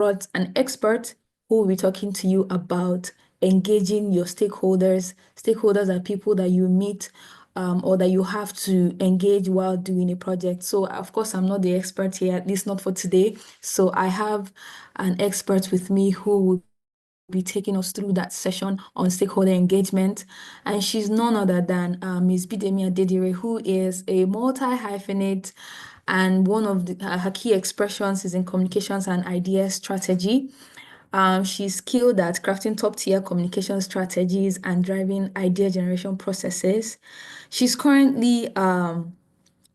brought an expert who will be talking to you about engaging your stakeholders. Stakeholders are people that you meet or that you have to engage while doing a project. So, of course, I'm not the expert here, at least not for today. So, I have an expert with me who will be taking us through that session on stakeholder engagement. And she's none other than Ms. Bidemi Adedire, who is a multi-hyphenate, and one of her key expressions is in communications and idea strategy. She's skilled at crafting top-tier communication strategies and driving idea generation processes. She's currently the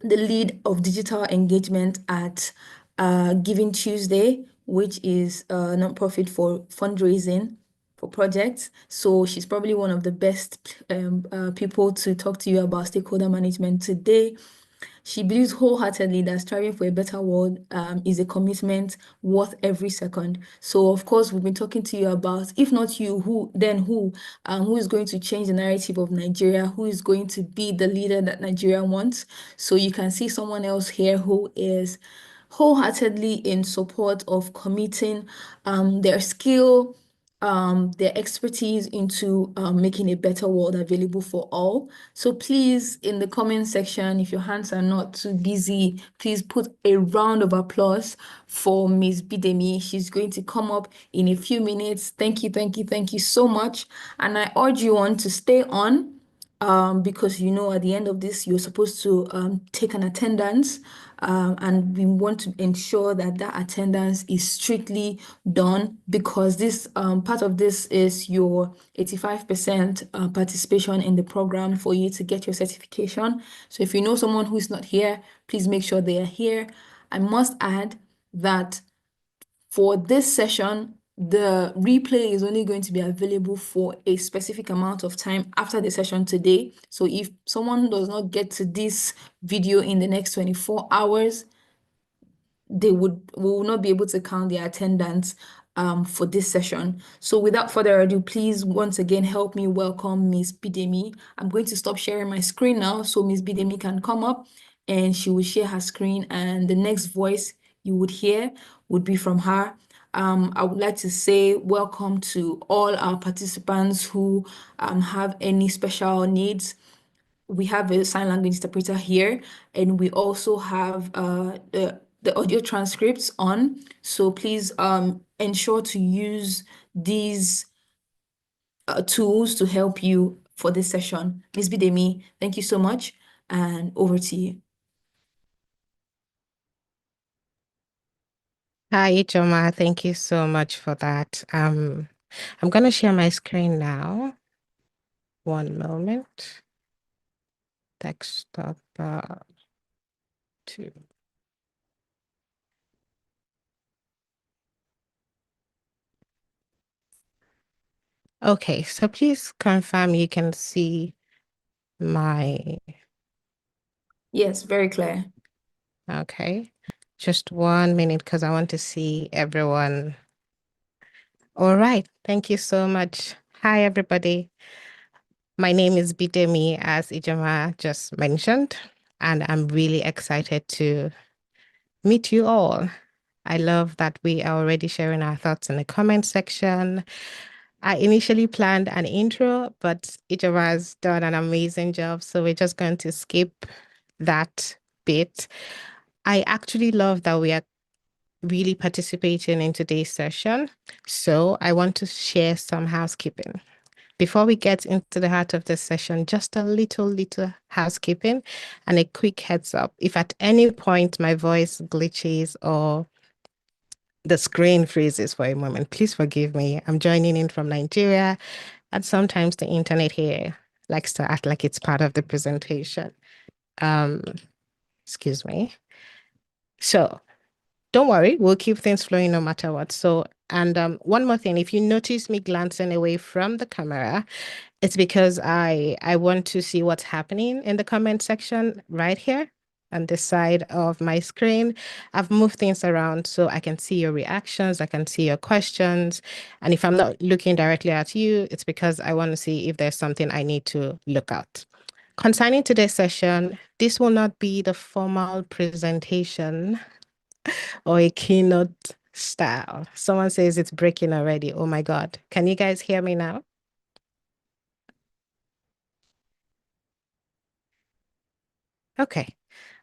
lead of digital engagement at Giving Tuesday, which is a nonprofit for fundraising for projects. So she's probably one of the best people to talk to you about stakeholder management today. She believes wholeheartedly that striving for a better world is a commitment worth every second. So, of course, we've been talking to you about, if not you, who, then who? Who is going to change the narrative of Nigeria? Who is going to be the leader that Nigeria wants? So you can see someone else here who is wholeheartedly in support of committing their skill, their expertise into making a better world available for all. So please, in the comment section, if your hands are not too busy, please put a round of applause for Miss Bidemi. She's going to come up in a few minutes. Thank you, thank you, thank you so much. And I urge you on to stay on because you know at the end of this you're supposed to take an attendance, and we want to ensure that that attendance is strictly done, because this part of this is your 85% participation in the program for you to get your certification. So if you know someone who is not here, please make sure they are here. I must add that for this session, the replay is only going to be available for a specific amount of time after the session today. So if someone does not get to this video in the next 24 hours, we will not be able to count their attendance for this session. So without further ado, please once again help me welcome Miss Bidemi. I'm going to stop sharing my screen now so Miss Bidemi can come up and she will share her screen, and the next voice you would hear would be from her. I would like to say welcome to all our participants who have any special needs. We have a sign language interpreter here, and we also have the audio transcripts on. So please ensure to use these tools to help you for this session. Ms. Bidemi, thank you so much, and over to you. Hi, Ijoma. Thank you so much for that. I'm going to share my screen now. One moment. Desktop 2. Okay, so please confirm you can see my... Yes, very clear. Okay, just 1 minute because I want to see everyone. All right, thank you so much. Hi, everybody. My name is Bidemi, as Ijoma just mentioned, and I'm really excited to meet you all. I love that we are already sharing our thoughts in the comment section. I initially planned an intro, but Ijoma has done an amazing job, so we're just going to skip that bit. I actually love that we are really participating in today's session, so I want to share some housekeeping. Before we get into the heart of this session, just a little housekeeping and a quick heads up. If at any point my voice glitches or the screen freezes for a moment, please forgive me. I'm joining in from Nigeria, and sometimes the internet here likes to act like it's part of the presentation. Excuse me. So don't worry, we'll keep things flowing no matter what. So, and one more thing, if you notice me glancing away from the camera, it's because I want to see what's happening in the comment section right here on this side of my screen. I've moved things around so I can see your reactions, I can see your questions. And if I'm not looking directly at you, it's because I want to see if there's something I need to look at. Concerning today's session, this will not be the formal presentation or a keynote style. Someone says it's breaking already. Oh my God. Can you guys hear me now? Okay.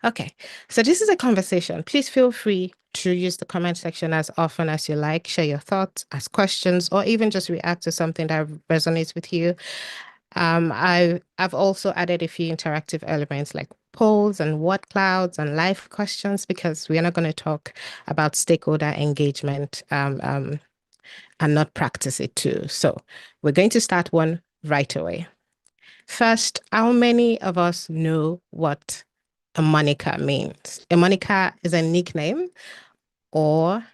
Okay. So this is a conversation. Please feel free to use the comment section as often as you like. Share your thoughts, ask questions, or even just react to something that resonates with you. I've also added a few interactive elements like polls and word clouds and live questions because we are not going to talk about stakeholder engagement and not practice it too. So we're going to start one right away. First, how many of us know what a moniker means? A moniker is a nickname or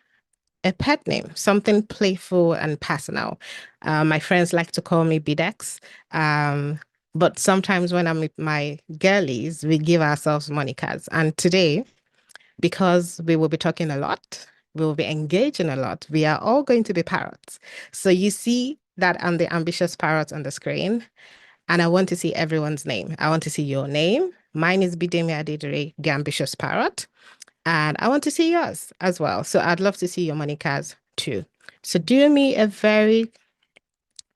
a pet name, something playful and personal. My friends like to call me Bidex. But sometimes when I'm with my girlies, we give ourselves monikers. And today, because we will be talking a lot, we will be engaging a lot, we are all going to be parrots. So you see that I'm the ambitious parrot on the screen, and I want to see everyone's name. I want to see your name. Mine is Bidemi Adedere, the ambitious parrot. And I want to see yours as well. So I'd love to see your monikers too. So do me a very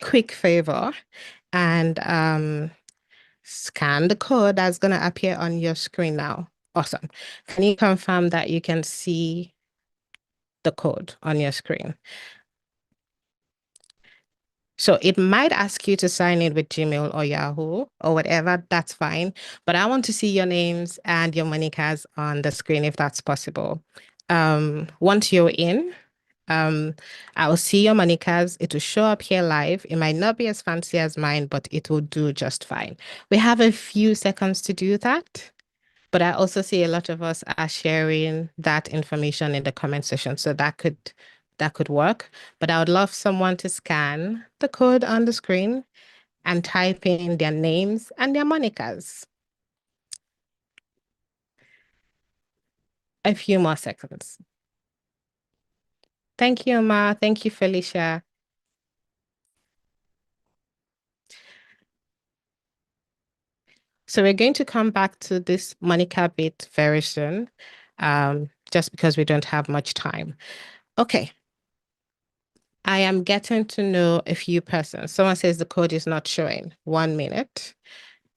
quick favor and scan the code that's going to appear on your screen now. Awesome. Can you confirm that you can see the code on your screen? So it might ask you to sign in with Gmail or Yahoo or whatever. That's fine. But I want to see your names and your monikers on the screen if that's possible. Once you're in, I will see your monikers. It will show up here live. It might not be as fancy as mine, but it will do just fine. We have a few seconds to do that. But I also see a lot of us are sharing that information in the comment section. So that could work. But I would love someone to scan the code on the screen and type in their names and their monikers. A few more seconds. Thank you, Ma. Thank you, Felicia. So we're going to come back to this Monica bit very soon, just because we don't have much time. Okay. I am getting to know a few persons. Someone says the code is not showing. 1 minute.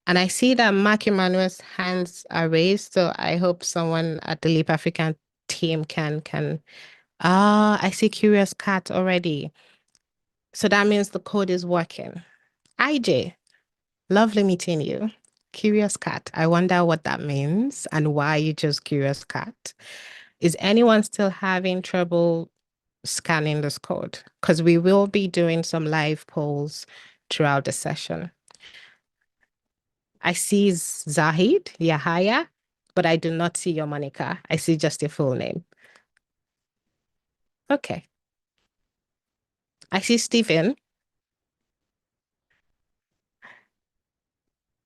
And I see that Mark Emmanuel's hands are raised. So I hope someone at the Leap African team can. I see Curious Cat already. So that means the code is working. IJ, lovely meeting you. Curious Cat. I wonder what that means and why you chose Curious Cat. Is anyone still having trouble scanning this code? Because we will be doing some live polls throughout the session. I see Zahid Yahaya, but I do not see your moniker. I see just your full name. Okay. I see Stephen.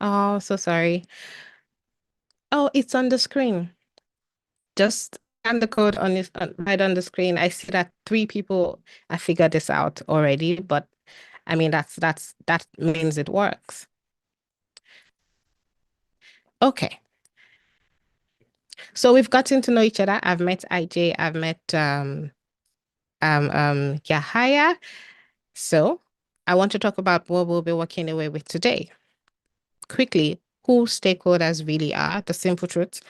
Oh, so sorry. Oh, it's on the screen. Just scan the code on this right on the screen. I see that 3 people have figured this out already, but I mean that means it works. Okay. So we've gotten to know each other. I've met IJ, I've met Yahaya. So I want to talk about what we'll be walking away with today. Quickly, who stakeholders really are, the simple truth.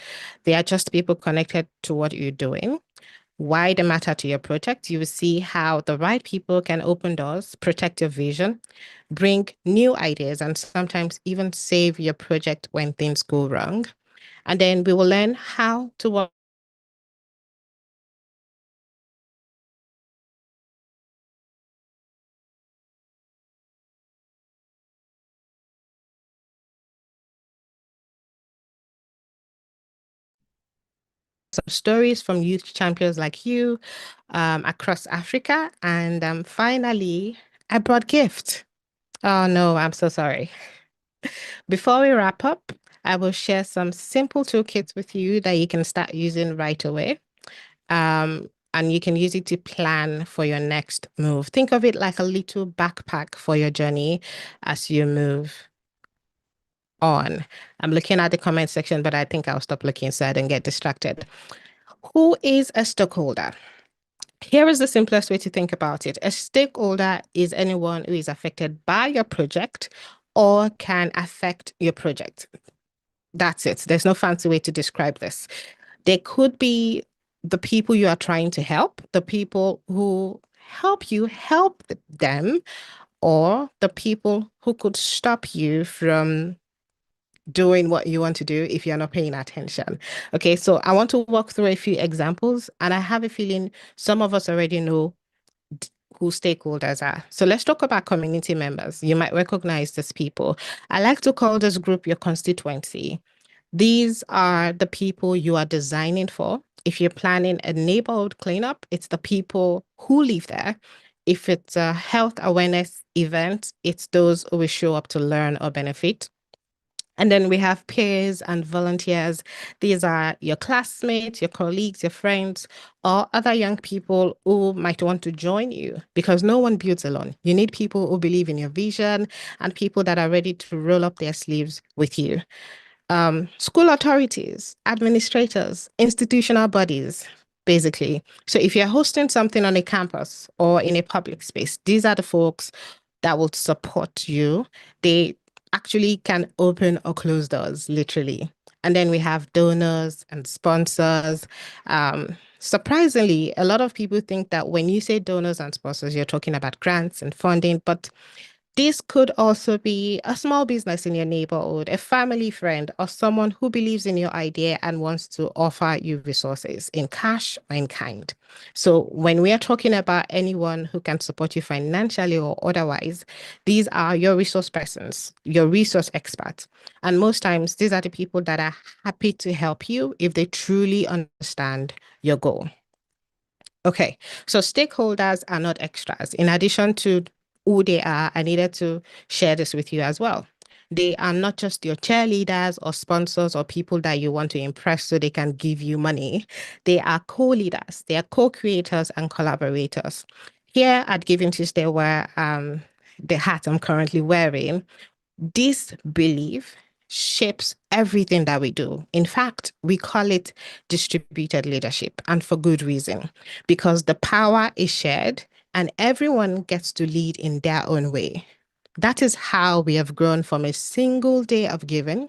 They are just people connected to what you're doing. Why they matter to your project. You will see how the right people can open doors, protect your vision, bring new ideas, and sometimes even save your project when things go wrong. And then we will learn how to work some stories from youth champions like you across Africa. And finally, I brought gift. Oh no, I'm so sorry. Before we wrap up, I will share some simple toolkits with you that you can start using right away. And you can use it to plan for your next move. Think of it like a little backpack for your journey as you move on. I'm looking at the comment section, but I think I'll stop looking so I don't get distracted. Who is a stakeholder? Here is the simplest way to think about it. A stakeholder is anyone who is affected by your project or can affect your project. That's it. There's no fancy way to describe this. They could be the people you are trying to help, the people who help you help them, or the people who could stop you from doing what you want to do if you're not paying attention. Okay, so I want to walk through a few examples, and I have a feeling some of us already know who stakeholders are. So let's talk about community members. You might recognize these people. I like to call this group your constituency. These are the people you are designing for. If you're planning a neighborhood cleanup, it's the people who live there. If it's a health awareness event, it's those who will show up to learn or benefit. And then we have peers and volunteers. These are your classmates, your colleagues, your friends, or other young people who might want to join you because no one builds alone. You need people who believe in your vision and people that are ready to roll up their sleeves with you. School authorities, administrators, institutional bodies, basically. So if you're hosting something on a campus or in a public space, these are the folks that will support you. They actually can open or close doors, literally. And then we have donors and sponsors. Surprisingly, a lot of people think that when you say donors and sponsors, you're talking about grants and funding, but this could also be a small business in your neighborhood, a family friend, or someone who believes in your idea and wants to offer you resources in cash or in kind. So, when we are talking about anyone who can support you financially or otherwise, these are your resource persons, your resource experts. And most times, these are the people that are happy to help you if they truly understand your goal. Okay, so stakeholders are not extras. In addition to who they are, I needed to share this with you as well. They are not just your cheerleaders or sponsors or people that you want to impress so they can give you money. They are co-leaders, they are co-creators and collaborators. Here at Giving Tuesday, where the hat I'm currently wearing, this belief shapes everything that we do. In fact, we call it distributed leadership, and for good reason, because the power is shared and everyone gets to lead in their own way. That is how we have grown from a single day of giving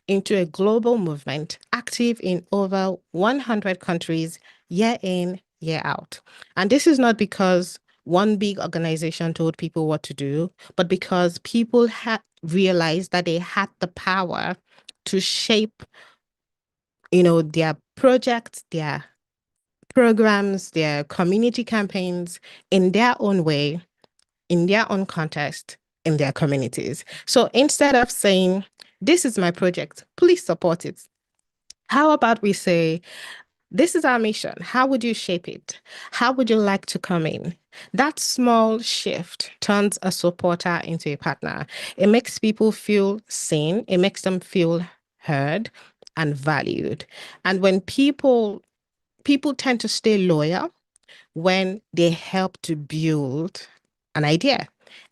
into a global movement active in over 100 countries year in, year out. And this is not because one big organization told people what to do, but because people had realized that they had the power to shape, their projects, their programs, their community campaigns in their own way, in their own context, in their communities. So instead of saying, this is my project, please support it. How about we say, this is our mission. How would you shape it? How would you like to come in? That small shift turns a supporter into a partner. It makes people feel seen. It makes them feel heard and valued. And when people tend to stay loyal when they help to build an idea.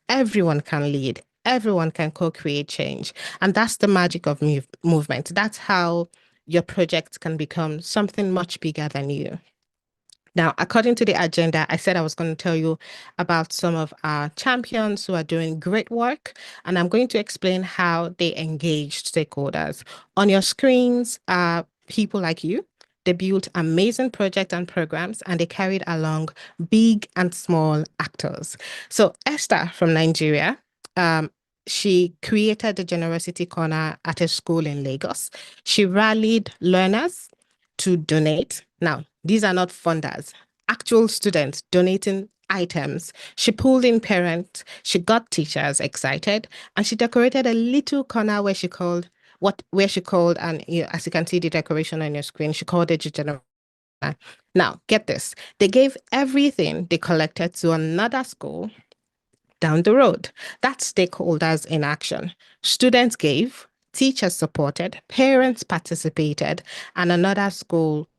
Everyone can lead. Everyone can co-create change. And that's the magic of movement. That's how your project can become something much bigger than you. Now, according to the agenda, I said I was going to tell you about some of our champions who are doing great work, and I'm going to explain how they engage stakeholders. On your screens are people like you. They built amazing projects and programs, and they carried along big and small actors. So Esther from Nigeria, um, she created the Generosity Corner at a school in Lagos. She rallied learners to donate. Now, these are not funders, actual students donating items. She pulled in parents, she got teachers excited, and she decorated a little corner where she called, and as you can see the decoration on your screen, she called it general. Now, get this. They gave everything they collected to another school down the road. That's stakeholders in action. Students gave, teachers supported, parents participated, and another school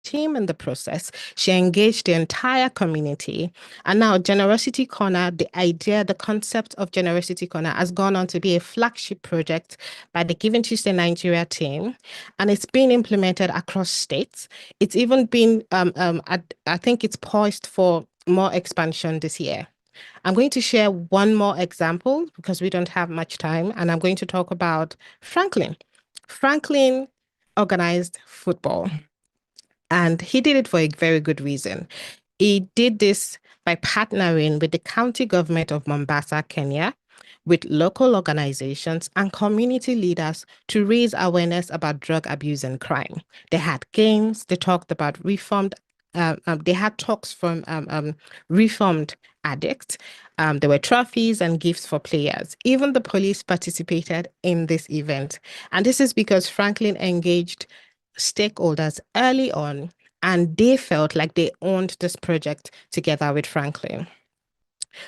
team in the process. She engaged the entire community. And now Generosity Corner, the idea, the concept of Generosity Corner has gone on to be a flagship project by the Giving Tuesday Nigeria team. And it's been implemented across states. It's even been, I think it's poised for more expansion this year. I'm going to share one more example because we don't have much time, and I'm going to talk about Franklin. Franklin organized football, and he did it for a very good reason. He did this by partnering with the county government of Mombasa, Kenya, with local organizations and community leaders to raise awareness about drug abuse and crime. They had games, they talked about they had talks from reformed addicts. There were trophies and gifts for players. Even the police participated in this event. And this is because Franklin engaged stakeholders early on, and they felt like they owned this project together with Franklin.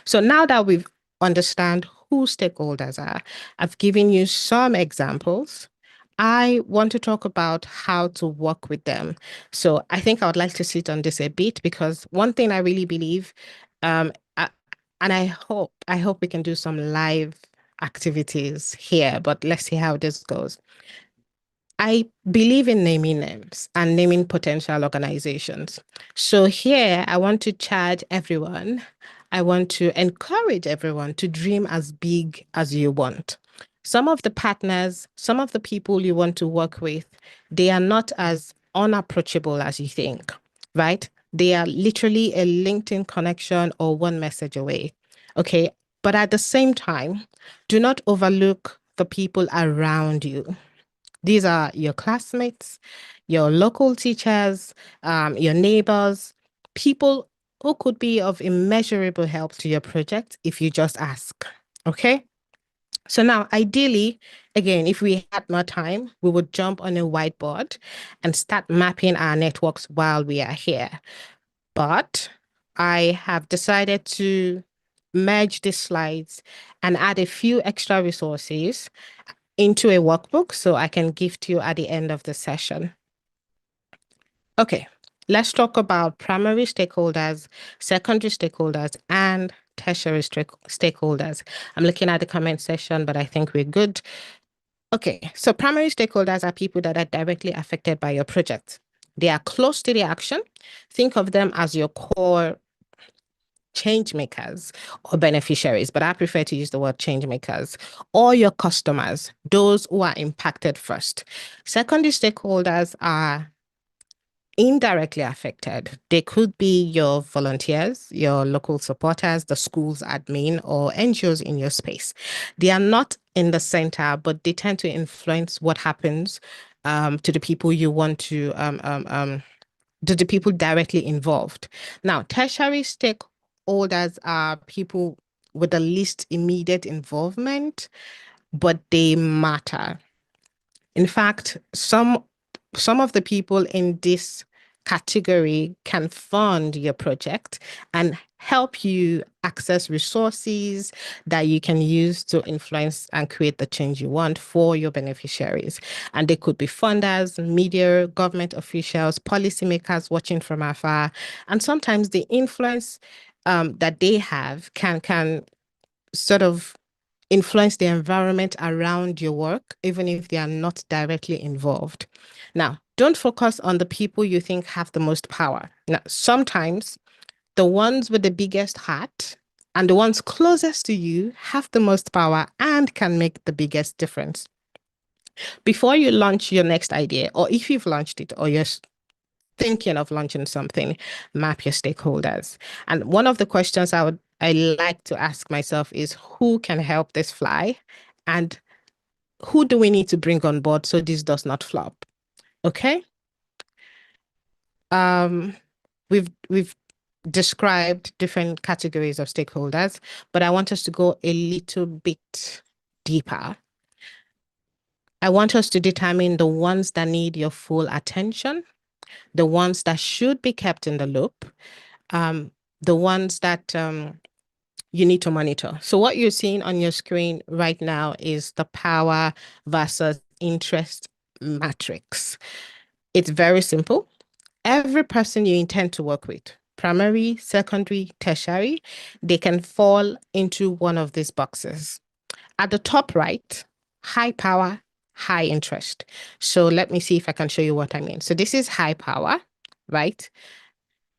So now that we've understand who stakeholders are, I've given you some examples. I want to talk about how to work with them. So I think I would like to sit on this a bit because one thing I really believe, um, I, and I hope we can do some live activities here, but let's see how this goes. I believe in naming names and naming potential organizations. So here, I want to charge everyone. I want to encourage everyone to dream as big as you want. Some of the partners, some of the people you want to work with, they are not as unapproachable as you think, right? They are literally a LinkedIn connection or one message away. Okay. But at the same time, do not overlook the people around you. These are your classmates, your local teachers, your neighbors, people who could be of immeasurable help to your project if you just ask. Okay. So now, ideally, again, if we had more time, we would jump on a whiteboard and start mapping our networks while we are here. But I have decided to merge these slides and add a few extra resources into a workbook so I can give to you at the end of the session. Okay, let's talk about primary stakeholders, secondary stakeholders, and tertiary stakeholders. I'm looking at the comment section, but I think we're good. Okay, so primary stakeholders are people that are directly affected by your project. They are close to the action. Think of them as your core change makers or beneficiaries, but I prefer to use the word change makers, or your customers, those who are impacted first. Secondary stakeholders are indirectly affected. They could be your volunteers, your local supporters, the school's admin, or NGOs in your space. They are not in the center, but they tend to influence what happens to the people you want to the people directly involved. Now, tertiary stakeholders are people with the least immediate involvement, but they matter. In fact, some of the people in this category can fund your project and help you access resources that you can use to influence and create the change you want for your beneficiaries. And they could be funders, media, government officials, policymakers watching from afar. And sometimes the influence that they have can sort of influence the environment around your work, even if they are not directly involved. Now, don't focus on the people you think have the most power. Now, sometimes the ones with the biggest heart and the ones closest to you have the most power and can make the biggest difference. Before you launch your next idea, or if you've launched it or you're thinking of launching something, map your stakeholders. And one of the questions I like to ask myself is who can help this fly? And who do we need to bring on board so this does not flop? Okay. Um, we've described different categories of stakeholders, but I want us to go a little bit deeper. I want us to determine the ones that need your full attention, the ones that should be kept in the loop, the ones that you need to monitor. So what you're seeing on your screen right now is the power versus interest matrix. It's very simple. every person you intend to work with, primary, secondary, tertiary, they can fall into one of these boxes. At the top right, high power, high interest. So let me see if I can show you what I mean. So this is high power, right?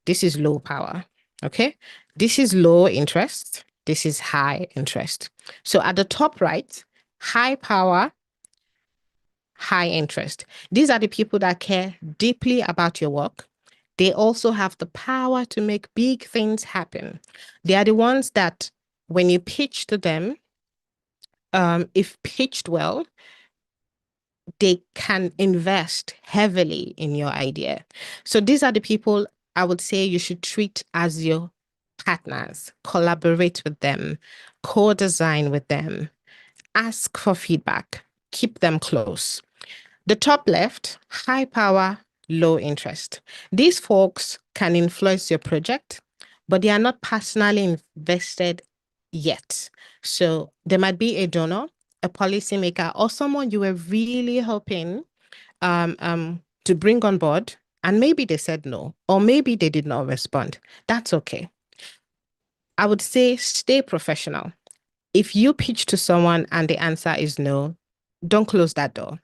This is low power. Okay. This is low interest. This is high interest. So at the top right, high power, high interest. These are the people that care deeply about your work. They also have the power to make big things happen. They are the ones that when you pitch to them, if pitched well, they can invest heavily in your idea. So these are the people I would say you should treat as your partners, collaborate with them, co-design with them, ask for feedback, keep them close. The top left, high power, low interest. These folks can influence your project, but they are not personally invested yet. So there might be a donor, a policymaker, or someone you were really hoping to bring on board, and maybe they said no, or maybe they did not respond. That's okay. I would say stay professional. If you pitch to someone and the answer is no, don't close that door.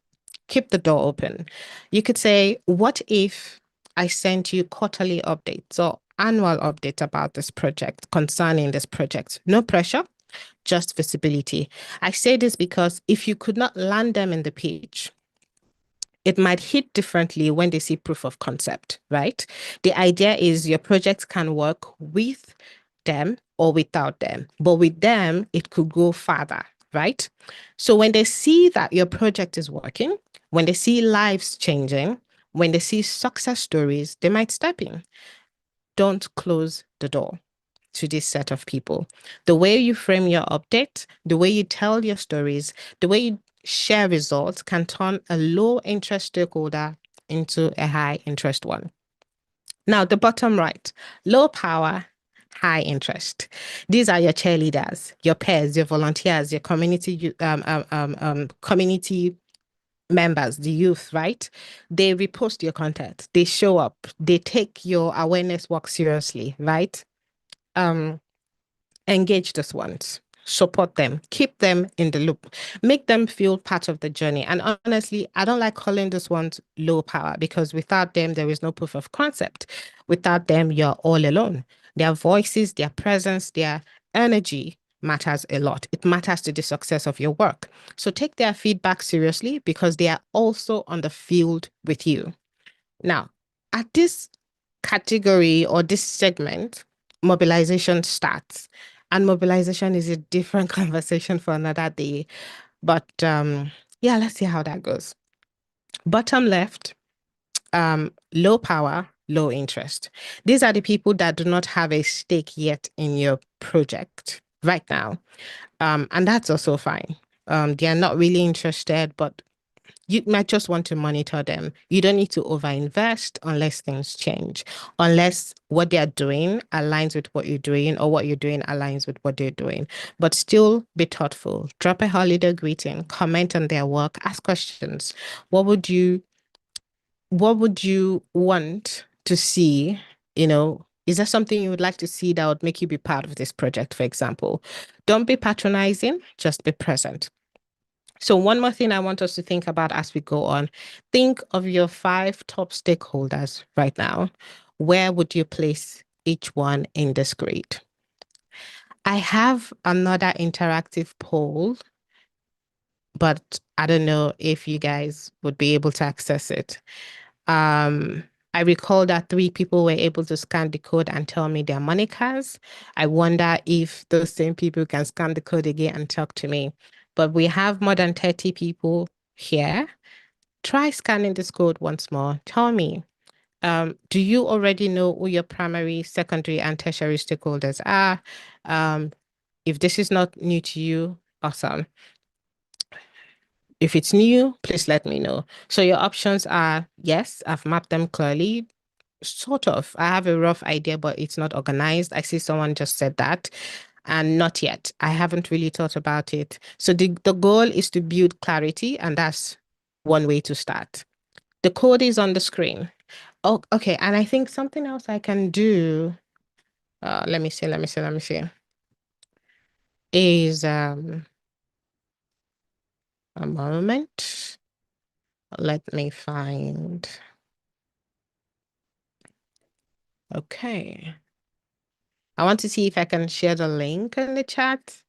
Keep the door open. You could say, what if I sent you quarterly updates or annual updates about this project, concerning this project? No pressure, just visibility. I say this because if you could not land them in the pitch, it might hit differently when they see proof of concept, right? The idea is your project can work with them or without them, but with them, it could go farther, right? So when they see that your project is working, when they see lives changing, when they see success stories, they might step in. Don't close the door to this set of people. The way you frame your update, the way you tell your stories, the way you share results can turn a low interest stakeholder into a high interest one. Now, the bottom right, low power, high interest. These are your cheerleaders, your peers, your volunteers, your community members, the youth, right? They repost your content, they show up, they take your awareness work seriously, right? Um, Engage those ones, support them, keep them in the loop, make them feel part of the journey. And honestly, I don't like calling those ones low power because without them, there is no proof of concept. Without them, you're all alone. Their voices, their presence, their energy matters a lot. It matters to the success of your work. So take their feedback seriously because they are also on the field with you. Now, at this category or this segment, mobilization starts. And mobilization is a different conversation for another day. But yeah, let's see how that goes. Bottom left, low power, low interest. These are the people that do not have a stake yet in your project right now. And that's also fine. They are not really interested, but you might just want to monitor them. You don't need to overinvest unless things change, unless what they're doing aligns with what you're doing or what you're doing aligns with what they're doing. But still be thoughtful. Drop a holiday greeting, comment on their work, ask questions. What would you want to see? Is there something you would like to see that would make you be part of this project, for example? Don't be patronizing, just be present. So one more thing I want us to think about as we go on, think of your 5 top stakeholders right now. Where would you place each one in this grid? I have another interactive poll, but I don't know if you guys would be able to access it. I recall that 3 people were able to scan the code and tell me their monikers. I wonder if those same people can scan the code again and talk to me. But we have more than 30 people here. Try scanning this code once more. Tell me, do you already know who your primary, secondary, and tertiary stakeholders are? If this is not new to you, awesome. If it's new, please let me know. So your options are, yes, I've mapped them clearly. Sort of. I have a rough idea, but it's not organized. I see someone just said that. And not yet. I haven't really thought about it. So the goal is to build clarity, and that's one way to start. The code is on the screen. Oh, okay. And I think something else I can do, let me see, is a moment. Let me find. Okay. I want to see if I can share the link in the chat,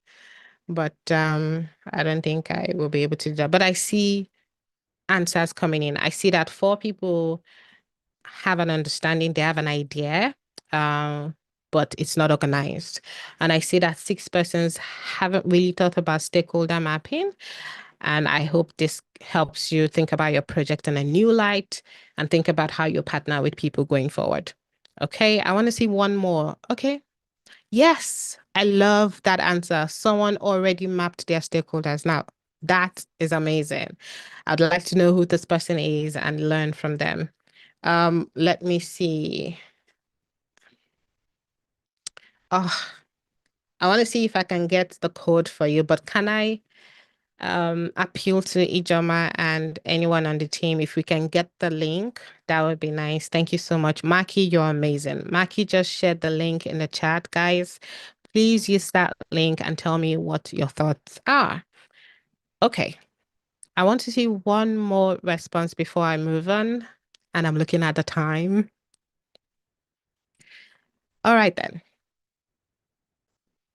but I don't think I will be able to do that. But I see answers coming in. I see that four people have an understanding, they have an idea, um, but it's not organized. And I see that six persons haven't really thought about stakeholder mapping. And I hope this helps you think about your project in a new light and think about how you partner with people going forward. Okay, I want to see one more. Okay. Yes, I love that answer. Someone already mapped their stakeholders. Now, that is amazing. I'd like to know who this person is and learn from them. Let me see. Oh, I want to see if I can get the code for you, but can I appeal to Ijoma and anyone on the team? If we can get the link, that would be nice. Thank you so much. Maki, you're amazing. Maki just shared the link in the chat, guys. Please use that link and tell me what your thoughts are. Okay. I want to see one more response before I move on. And I'm looking at the time. All right then.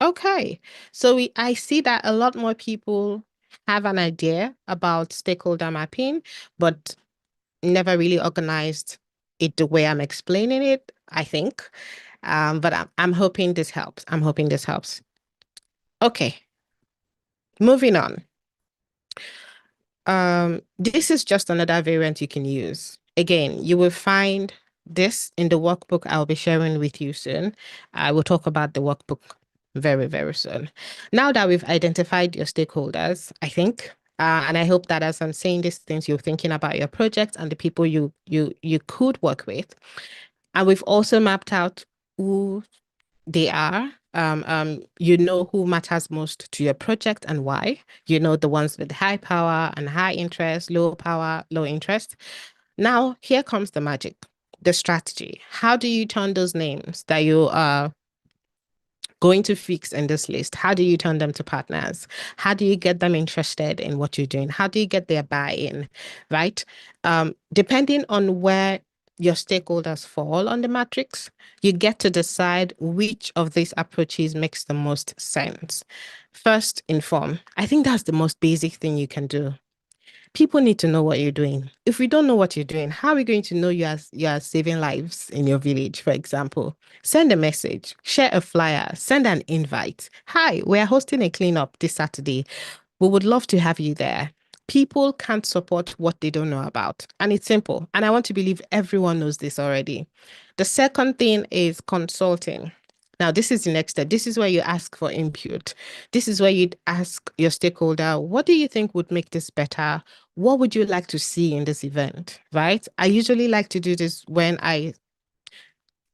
Okay. So I see that a lot more people have an idea about stakeholder mapping, but never really organized it the way I'm explaining it, I think. But I'm hoping this helps. I'm hoping this helps. Okay. Moving on. This is just another variant you can use. Again, you will find this in the workbook I'll be sharing with you soon. I will talk about the workbook very, very soon. Now that we've identified your stakeholders, I think, and I hope that as I'm saying these things, you're thinking about your project and the people you could work with. And we've also mapped out who they are. You know who matters most to your project and why. You know the ones with high power and high interest, low power, low interest. Now, here comes the magic, the strategy. How do you turn those names that you are going to fix in this list? How do you turn them to partners? How do you get them interested in what you're doing? How do you get their buy-in, right? Depending on where your stakeholders fall on the matrix, you get to decide which of these approaches makes the most sense. First, inform. I think that's the most basic thing you can do. People need to know what you're doing. If we don't know what you're doing, how are we going to know you are saving lives in your village, for example? Send a message, share a flyer, send an invite. Hi, we're hosting a cleanup this Saturday. We would love to have you there. People can't support what they don't know about. And it's simple. And I want to believe everyone knows this already. The second thing is consulting. Now, this is the next step. This is where you ask for input. This is where you'd ask your stakeholder, what do you think would make this better? What would you like to see in this event? Right? I usually like to do this when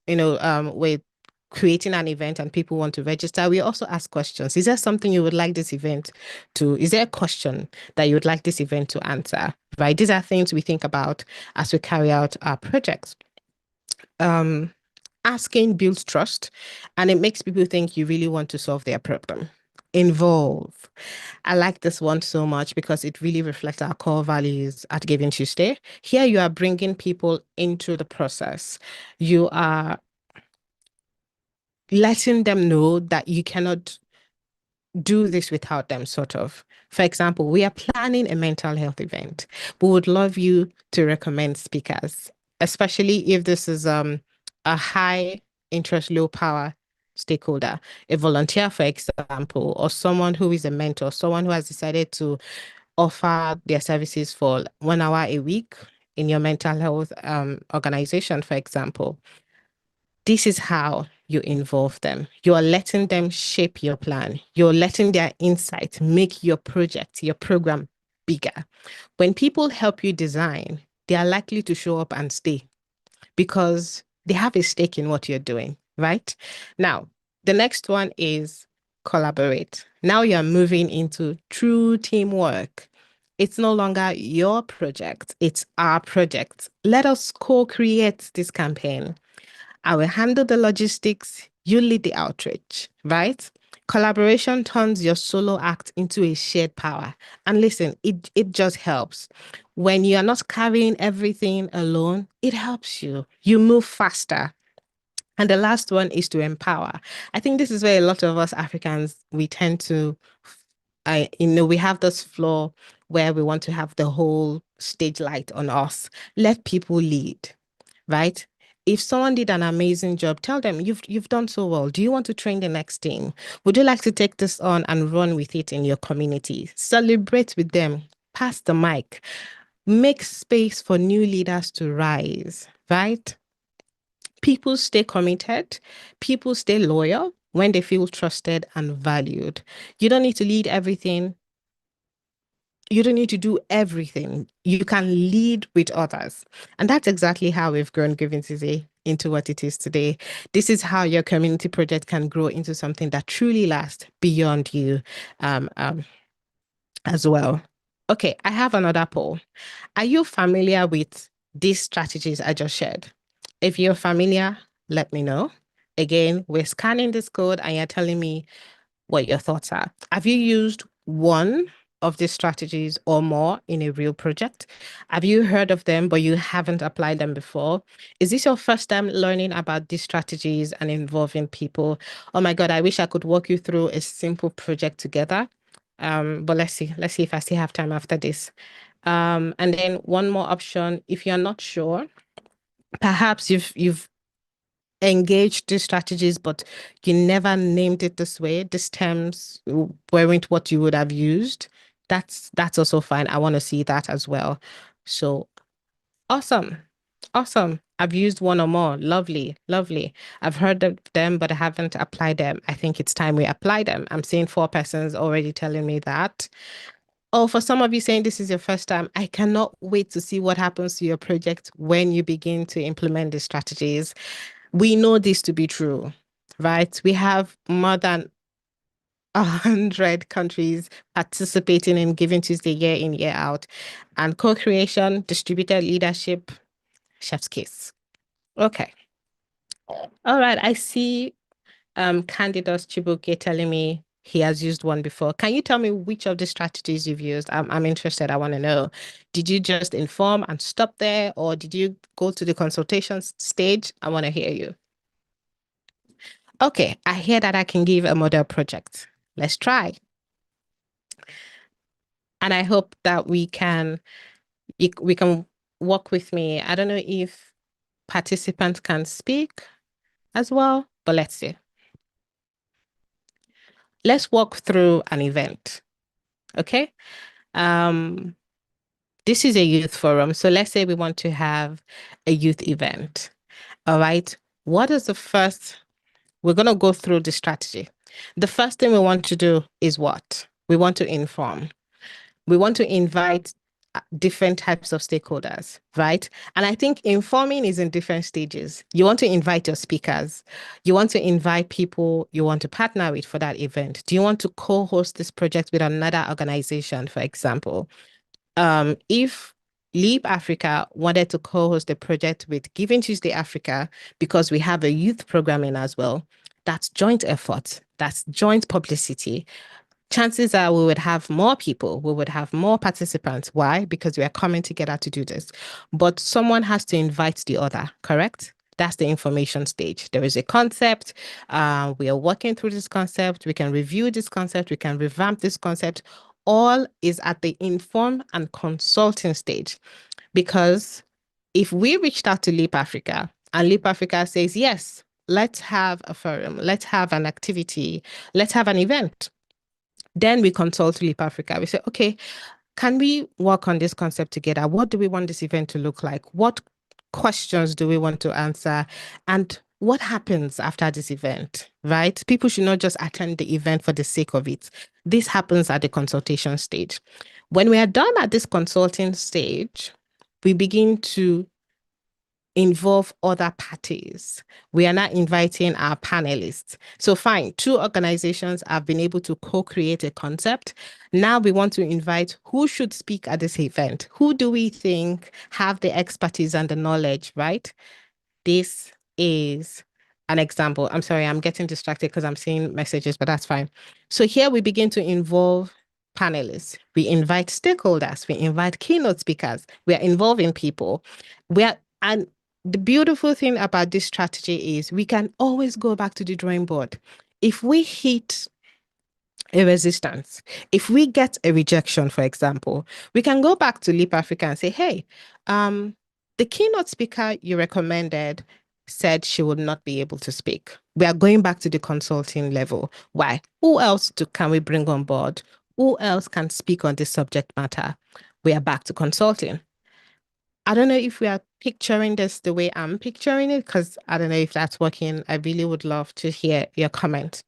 with creating an event and people want to register, we also ask questions. Is there something you would like this event to, is there a question that you would like this event to answer? Right? These are things we think about as we carry out our projects. Um, Asking builds trust and it makes people think you really want to solve their problem. Involve. I like this one so much because it really reflects our core values at Giving Tuesday. Here you are bringing people into the process. You are letting them know that you cannot do this without them, sort of. For example, we are planning a mental health event. We would love you to recommend speakers, especially if this is a high interest, low power stakeholder, a volunteer, for example, or someone who is a mentor, someone who has decided to offer their services for 1 hour a week in your mental health organization, for example. This is how you involve them. You're letting them shape your plan. You're letting their insight make your project, your program bigger. When people help you design, they are likely to show up and stay because they have a stake in what you're doing, right? Now, the next one is collaborate. Now you're moving into true teamwork. It's no longer your project, it's our project. Let us co-create this campaign. I will handle the logistics, you lead the outreach, right? Collaboration turns your solo act into a shared power. And listen, it just helps. When you are not carrying everything alone, it helps you. You move faster. And the last one is to empower. I think this is where a lot of us Africans, we tend to, we have this flaw where we want to have the whole stage light on us. Let people lead, right? If someone did an amazing job, tell them you've done so well. Do you want to train the next team? Would you like to take this on and run with it in your community? Celebrate with them. Pass the mic. Make space for new leaders to rise, right? People stay committed. People stay loyal when they feel trusted and valued. You don't need to lead everything. You don't need to do everything. You can lead with others. And that's exactly how we've grown Giving Today into what it is today. This is how your community project can grow into something that truly lasts beyond you um, um, as well. Okay, I have another poll. Are you familiar with these strategies I just shared? If you're familiar, let me know. Again, we're scanning this code and you're telling me what your thoughts are. Have you used one of these strategies or more in a real project? Have you heard of them, but you haven't applied them before? Is this your first time learning about these strategies and involving people? Oh my God, I wish I could walk you through a simple project together. But let's see. Let's see if I still have time after this. And then one more option, if you're not sure, perhaps you've engaged these strategies, but you never named it this way. These terms weren't what you would have used. That's also fine. I want to see that as well. So awesome. Awesome. I've used one or more. Lovely. Lovely. I've heard of them, but I haven't applied them. I think it's time we apply them. I'm seeing 4 persons already telling me that. Oh, for some of you saying this is your first time, I cannot wait to see what happens to your project when you begin to implement the strategies. We know this to be true, right? We have more than 100 countries participating in Giving Tuesday year in, year out. And co-creation, distributed leadership, chef's kiss. Okay. All right. I see Candidates Chibuke telling me he has used one before. Can you tell me which of the strategies you've used? I'm interested. I want to know. Did you just inform and stop there, or did you go to the consultation stage? I want to hear you. Okay, I hear that I can give a model project. Let's try. And I hope that we can work with me. I don't know if participants can speak as well, but let's see. Let's walk through an event. Okay. Um, this is a youth forum. So let's say we want to have a youth event. All right. What is the first? We're going to go through the strategy. The first thing we want to do is what? We want to inform. We want to invite different types of stakeholders, right? And I think informing is in different stages. You want to invite your speakers. You want to invite people you want to partner with for that event. Do you want to co-host this project with another organization, for example? If Leap Africa wanted to co-host a project with Giving Tuesday Africa because we have a youth programming as well, that's joint effort. That's joint publicity. Chances are we would have more people, we would have more participants. Why? Because we are coming together to do this. But someone has to invite the other, correct? That's the information stage. There is a concept. We are working through this concept. We can review this concept. We can revamp this concept. All is at the inform and consulting stage. Because if we reached out to Leap Africa and Leap Africa says, yes, let's have a forum, let's have an activity, let's have an event. Then we consult Leap Africa. We say, okay, can we work on this concept together? What do we want this event to look like? What questions do we want to answer? And what happens after this event, right? People should not just attend the event for the sake of it. This happens at the consultation stage. When we are done at this consulting stage, we begin to involve other parties. We are not inviting our panelists. So fine, two organizations have been able to co-create a concept. Now we want to invite who should speak at this event. Who do we think have the expertise and the knowledge, right? This is an example. I'm sorry, I'm getting distracted because I'm seeing messages, but that's fine. So here we begin to involve panelists. We invite stakeholders. We invite keynote speakers. We are involving people. And the beautiful thing about this strategy is we can always go back to the drawing board. If we hit a resistance, if we get a rejection, for example, we can go back to Leap Africa and say, hey, the keynote speaker you recommended said she would not be able to speak. We are going back to the consulting level. Why? Who else can we bring on board? Who else can speak on this subject matter? We are back to consulting. I don't know if we are picturing this the way I'm picturing it, because I don't know if that's working. I really would love to hear your comment.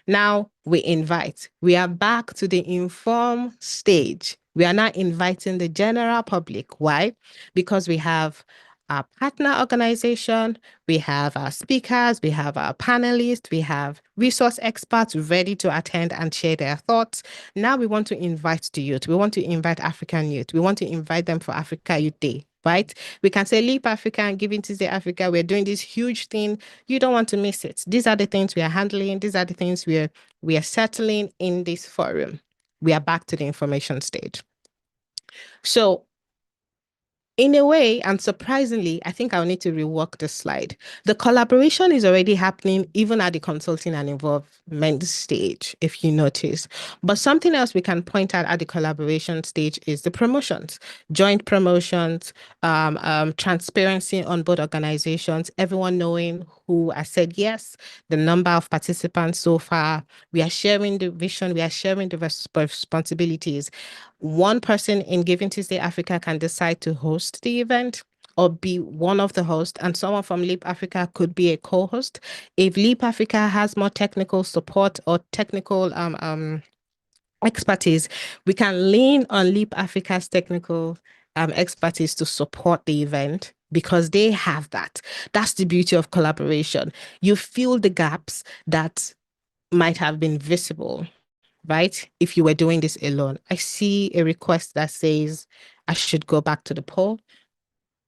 Now we invite. We are back to the inform stage. We are not inviting the general public. Why? Because we have our partner organization, we have our speakers, we have our panelists, we have resource experts ready to attend and share their thoughts. Now we want to invite the youth. We want to invite African youth. We want to invite them for Africa Youth Day, right? We can say Leap Africa and Giving Tuesday Africa. We're doing this huge thing. You don't want to miss it. These are the things we are handling. These are the things we are settling in this forum. We are back to the information stage. So in a way, and surprisingly, I think I'll need to rework the slide. The collaboration is already happening even at the consulting and involvement stage, if you notice. But something else we can point out at the collaboration stage is the promotions, joint promotions, transparency on both organizations, everyone knowing who has said yes, the number of participants so far. We are sharing the vision, we are sharing the responsibilities. One person in Giving Tuesday Africa can decide to host the event or be one of the hosts, and someone from Leap Africa could be a co-host. If Leap Africa has more technical support or technical expertise, we can lean on Leap Africa's technical expertise to support the event because they have that. That's the beauty of collaboration. You fill the gaps that might have been visible, right? If you were doing this alone. I see a request that says I should go back to the poll.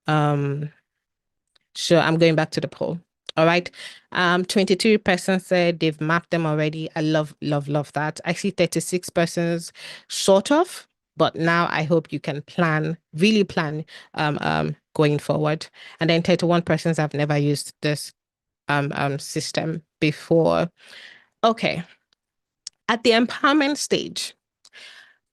So I'm going back to the poll. All right. 23% said they've mapped them already. I love, love, love that. I see 36 persons sort of, but now I hope you can plan, really plan going forward. And then 31 persons have never used this system before. Okay. At the empowerment stage,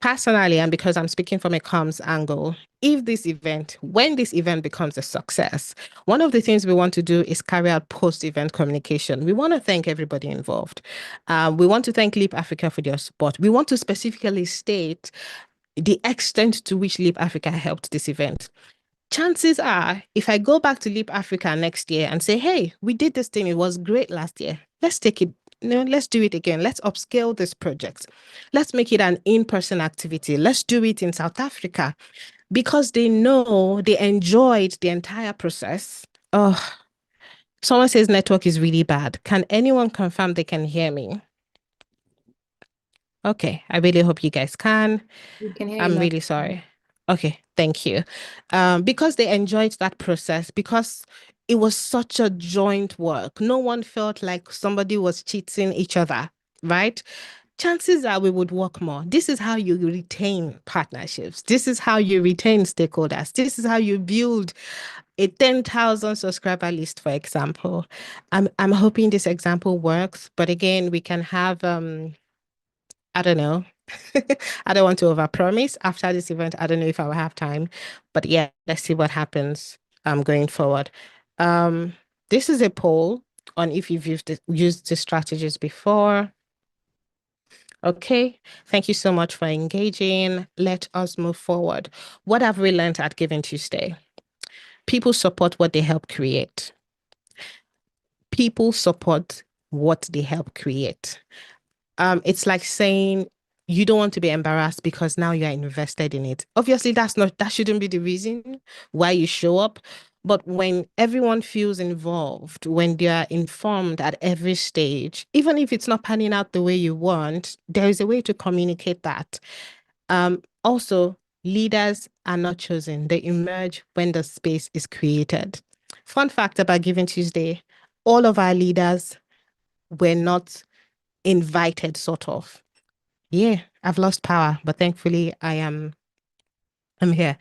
personally, and because I'm speaking from a comms angle, when this event becomes a success, one of the things we want to do is carry out post-event communication. We want to thank everybody involved. We want to thank Leap Africa for their support. We want to specifically state the extent to which Leap Africa helped this event. Chances are, if I go back to Leap Africa next year and say, hey, we did this thing, it was great last year. Let's take it, let's do it again. Let's upscale this project. Let's make it an in-person activity. Let's do it in South Africa because they know they enjoyed the entire process. Oh, someone says network is really bad. Can anyone confirm they can hear me? Okay, I really hope you guys can. We can hear you I'm loud. really sorry. Okay, thank you. Because they enjoyed that process, because it was such a joint work. No one felt like somebody was cheating each other, right? Chances are we would work more. This is how you retain partnerships. This is how you retain stakeholders. This is how you build a 10,000 subscriber list, for example. I'm hoping this example works, but again, we can have I don't know. I don't want to overpromise after this event. I don't know if I will have time, but yeah, let's see what happens going forward. Um, this is a poll on if you've used the strategies before. Okay, thank you so much for engaging. Let us move forward. What have we learned at Giving Tuesday? People support what they help create. People support what they help create. It's like saying you don't want to be embarrassed because now you're invested in it. Obviously, that shouldn't be the reason why you show up. But when everyone feels involved, when they are informed at every stage, even if it's not panning out the way you want, there is a way to communicate that. Also, leaders are not chosen, they emerge when the space is created. Fun fact about Giving Tuesday, all of our leaders were not invited, sort of. Yeah, I've lost power, but thankfully I'm here.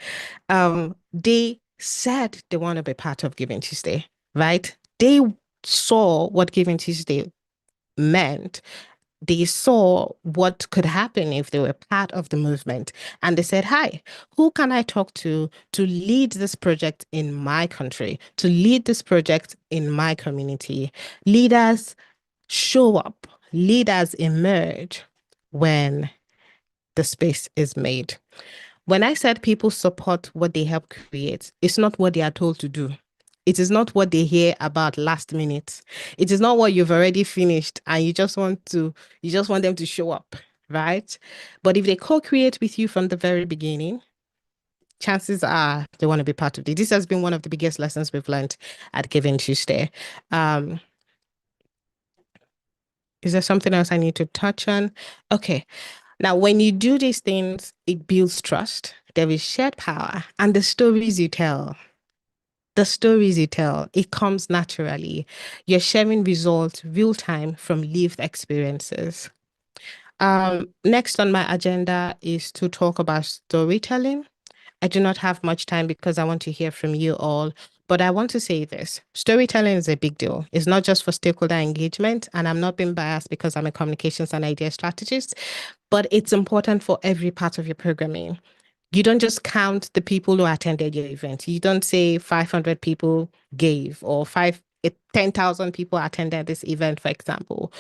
They said they want to be part of Giving Tuesday, right? They saw what Giving Tuesday meant. They saw what could happen if they were part of the movement. And they said, hi, who can I talk to lead this project in my country, to lead this project in my community? Leaders show up, leaders emerge when the space is made. When I said people support what they help create, it's not what they are told to do. It is not what they hear about last minute. It is not what you've already finished and you just want them to show up, right? But if they co-create with you from the very beginning, chances are they want to be part of it. This has been one of the biggest lessons we've learned at Giving Tuesday. Um, is there something else I need to touch on? Okay. Now, when you do these things, it builds trust. There is shared power, and the stories you tell, it comes naturally. You're sharing results real time from lived experiences. Next on my agenda is to talk about storytelling. I do not have much time because I want to hear from you all. But I want to say this storytelling is a big deal. It's not just for stakeholder engagement. And I'm not being biased because I'm a communications and idea strategist, but it's important for every part of your programming. You don't just count the people who attended your event. You don't say 500 people gave or 10,000 people attended this event, for example.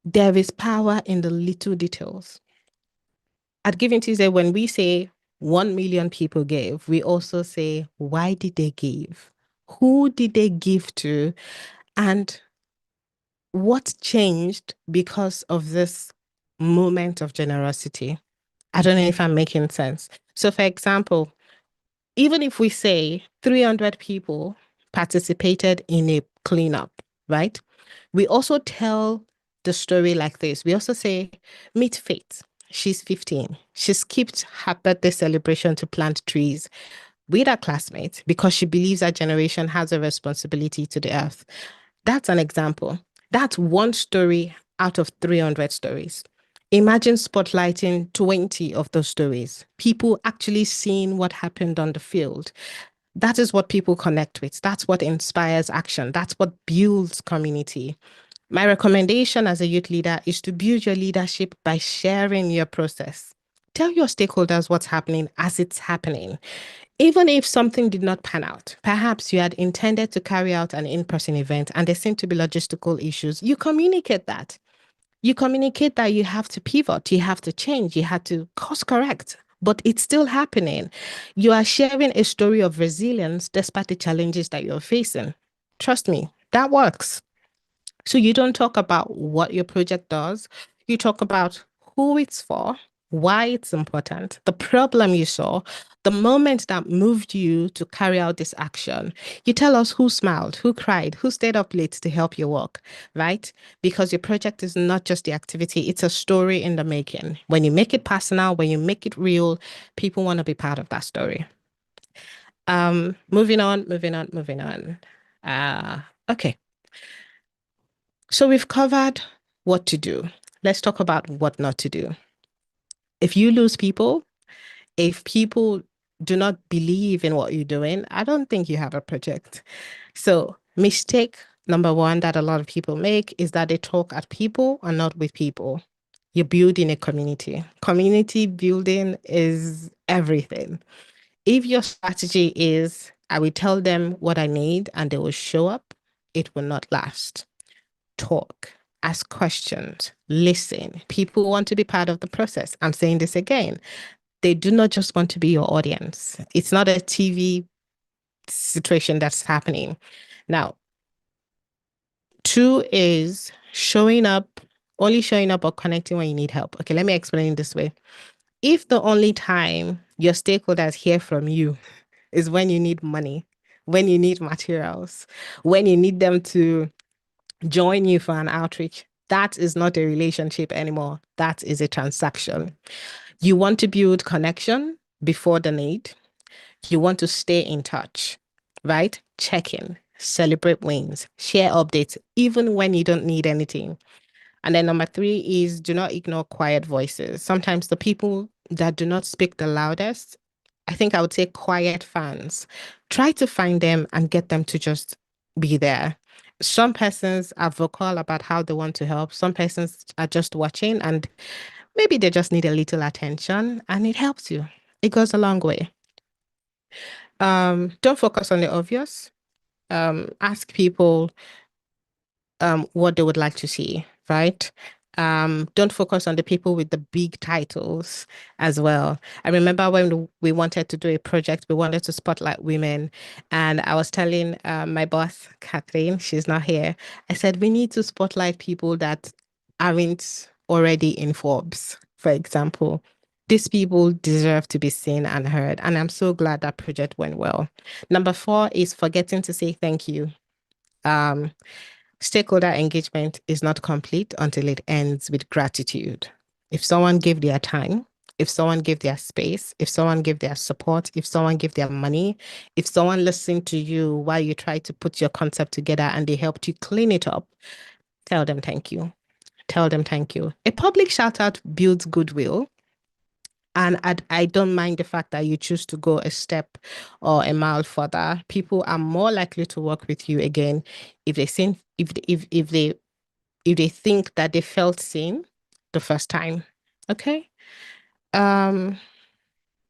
There is power in the little details. At Giving Tuesday, when we say 1 million people gave, we also say, why did they give? Who did they give to? And what changed because of this moment of generosity? I don't know if I'm making sense. So, for example, even if we say 300 people participated in a cleanup, right? We also tell the story like this. We also say, meet Faith. She's 15. She skipped her birthday celebration to plant trees with her classmates because she believes our generation has a responsibility to the earth. That's an example. That's one story out of 300 stories. Imagine spotlighting 20 of those stories, people actually seeing what happened on the field. That is what people connect with. That's what inspires action. That's what builds community. My recommendation as a youth leader is to build your leadership by sharing your process. Tell your stakeholders what's happening as it's happening. Even if something did not pan out, perhaps you had intended to carry out an in-person event and there seemed to be logistical issues, you communicate that. You communicate that you have to pivot, you have to change, you have to course correct, but it's still happening. You are sharing a story of resilience despite the challenges that you're facing. Trust me, that works. So you don't talk about what your project does. You talk about who it's for, why it's important, the problem you saw, the moment that moved you to carry out this action. You tell us who smiled, who cried, who stayed up late to help you work, right? Because your project is not just the activity, it's a story in the making. When you make it personal, when you make it real, people want to be part of that story. Moving on. Okay. So we've covered what to do. Let's talk about what not to do. If you lose people, if people do not believe in what you're doing, I don't think you have a project. So, mistake number one that a lot of people make is that they talk at people and not with people. You're building a community. Community building is everything. If your strategy is, I will tell them what I need and they will show up, it will not last. Talk, ask questions, listen. People want to be part of the process. I'm saying this again. They do not just want to be your audience. It's not a TV situation that's happening. Now, two is only showing up or connecting when you need help. Okay, let me explain it this way. If the only time your stakeholders hear from you is when you need money, when you need materials, when you need them to join you for an outreach. That is not a relationship anymore. That is a transaction. You want to build connection before the need. You want to stay in touch, right? Check in, celebrate wins, share updates, even when you don't need anything. And then number three is do not ignore quiet voices. Sometimes the people that do not speak the loudest, I think I would say quiet fans, try to find them and get them to just be there. Some persons are vocal about how they want to help. Some persons are just watching and maybe they just need a little attention and it helps you. It goes a long way. Don't focus on the obvious. Ask people what they would like to see, right? Don't focus on the people with the big titles as well. I remember when we wanted to do a project, we wanted to spotlight women, and I was telling my boss, Catherine, she's not here. I said, we need to spotlight people that aren't already in Forbes, for example. These people deserve to be seen and heard, and I'm so glad that project went well. Number four is forgetting to say thank you. Um, Stakeholder engagement is not complete until it ends with gratitude. If someone gave their time, if someone gave their space, if someone gave their support, if someone gave their money, if someone listened to you while you tried to put your concept together and they helped you clean it up, tell them thank you. Tell them thank you. A public shout out builds goodwill. And I don't mind the fact that you choose to go a step or a mile further. People are more likely to work with you again if they think if they think that they felt seen the first time. Okay. Um,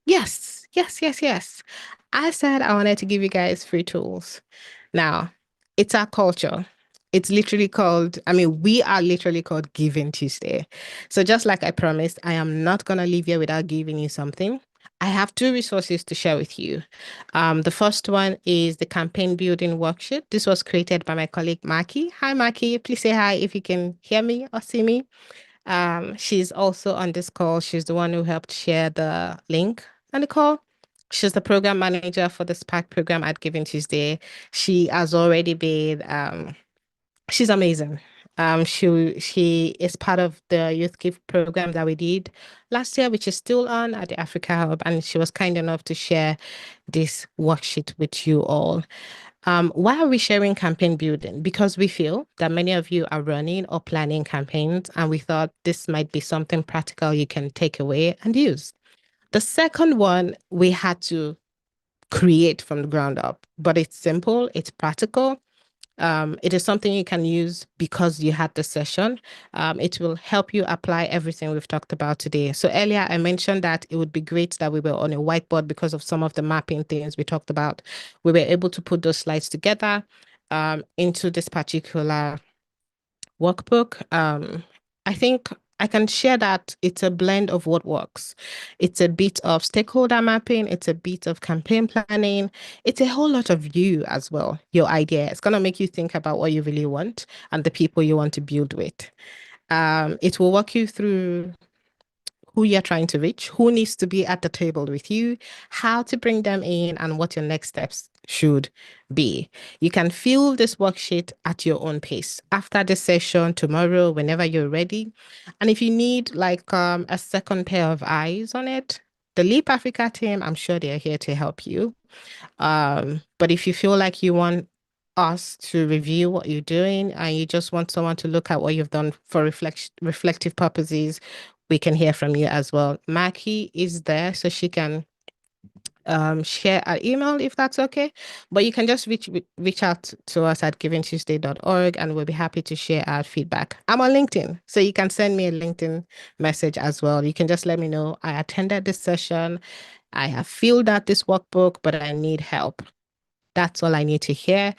yes. I said I wanted to give you guys free tools. Now, it's our culture. It's literally called, I mean, we are literally called Giving Tuesday. So just like I promised, I am not going to leave here without giving you something. I have two resources to share with you. The first one is the campaign building worksheet. This was created by my colleague, Maki. Hi, Maki. Please say hi if you can hear me or see me. She's also on this call. She's the one who helped share the link on the call. She's the program manager for the Spark program at Giving Tuesday. She has already been she's amazing. She is part of the Youth Gift program that we did last year, which is still on at the Africa Hub, and she was kind enough to share this worksheet with you all. Why are we sharing campaign building? Because we feel that many of you are running or planning campaigns, and we thought this might be something practical you can take away and use. The second one we had to create from the ground up, but it's simple, it's practical. It is something you can use because you had the session. It will help you apply everything we've talked about today. So earlier I mentioned that it would be great that we were on a whiteboard because of some of the mapping things we talked about. We were able to put those slides together into this particular workbook. I think I can share that it's a blend of what works. It's a bit of stakeholder mapping, it's a bit of campaign planning, it's a whole lot of you as well, your idea. It's going to make you think about what you really want and the people you want to build with. It will walk you through who you're trying to reach, who needs to be at the table with you, how to bring them in, and what your next steps should be. You can fill this worksheet at your own pace after the session, tomorrow, whenever you're ready. And if you need like a second pair of eyes on it, the Leap Africa team, I'm sure they're here to help you. But if you feel like you want us to review what you're doing and you just want someone to look at what you've done for reflective purposes, we can hear from you as well. Maki is there, so she can share our email if that's okay. But you can just reach out to us at givingtuesday.org and we'll be happy to share our feedback. I'm on LinkedIn, so you can send me a LinkedIn message as well. You can just let me know I attended this session. I have filled out this workbook, but I need help. That's all I need to hear.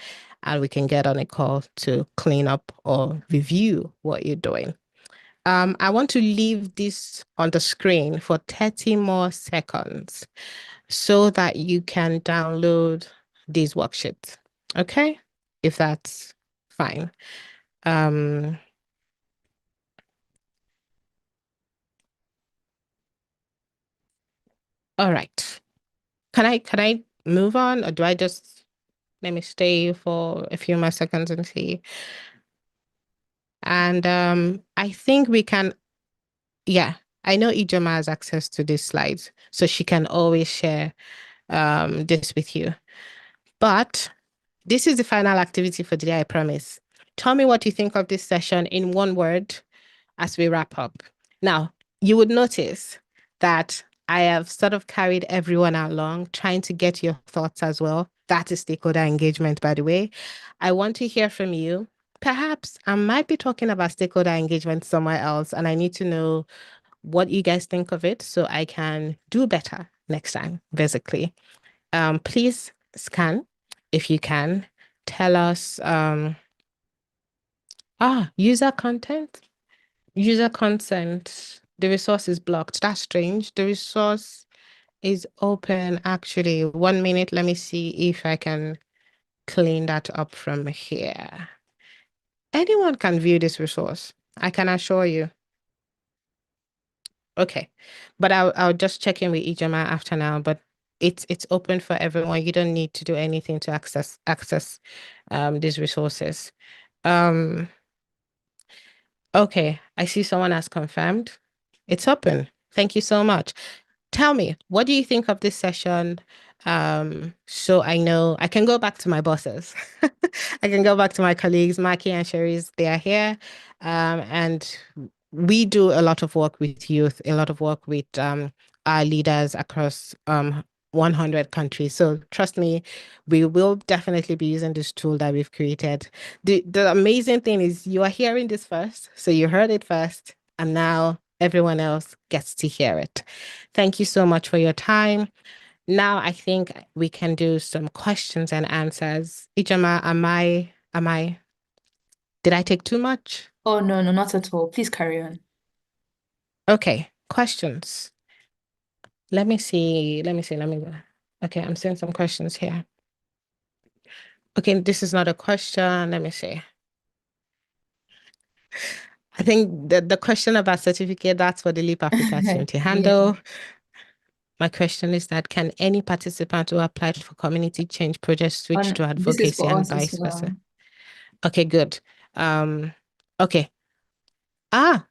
And we can get on a call to clean up or review what you're doing. I want to leave this on the screen for 30 more seconds so that you can download these worksheets. Okay? If that's fine. Um, all right. Can I move on or do I just Let me stay for a few more seconds and see. And I think we can, yeah, I know Ijoma has access to these slides, so she can always share this with you. But this is the final activity for today, I promise. Tell me what you think of this session in one word as we wrap up. Now, you would notice that I have sort of carried everyone along, trying to get your thoughts as well. That is stakeholder engagement, by the way. I want to hear from you. Perhaps I might be talking about stakeholder engagement somewhere else, and I need to know what you guys think of it so I can do better next time, basically. Please scan if you can. Tell us, user content. User consent. The resource is blocked. That's strange. The resource is open actually. 1 minute. Let me see if I can clean that up from here. Anyone can view this resource. I can assure you. Okay. But I'll just check in with Ijama after now. But it's open for everyone. You don't need to do anything to access these resources. Um okay. I see someone has confirmed. It's open. Thank you so much. Tell me, what do you think of this session? So I know I can go back to my bosses. I can go back to my colleagues, Maki and Cherise, they are here. And we do a lot of work with youth, a lot of work with our leaders across 100 countries. So trust me, we will definitely be using this tool that we've created. The amazing thing is you are hearing this first. So you heard it first, and now everyone else gets to hear it. Thank you so much for your time. Now I think we can do some questions and answers. Ijama, did I take too much? Oh, no, no, not at all. Please carry on. Okay, questions. Let me. Okay, I'm seeing some questions here. Okay, this is not a question. Let me see. I think the question about certificate, that's for the Leap Africa team to Yeah. handle. My question is that can any participant who applied for community change projects switch to This is advocacy for and us as vice versa? well. Okay, good. Um, okay. Ah,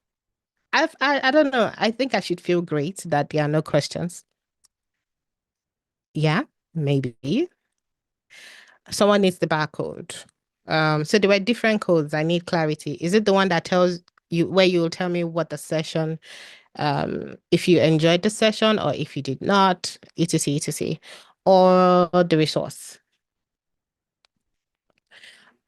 I don't know. I think I should feel great that there are no questions. Yeah, maybe. Someone needs the barcode. So there were different codes. I need clarity. Is it the one that tells you where you will tell me what the session, if you enjoyed the session or if you did not, etc., etc., or the resource?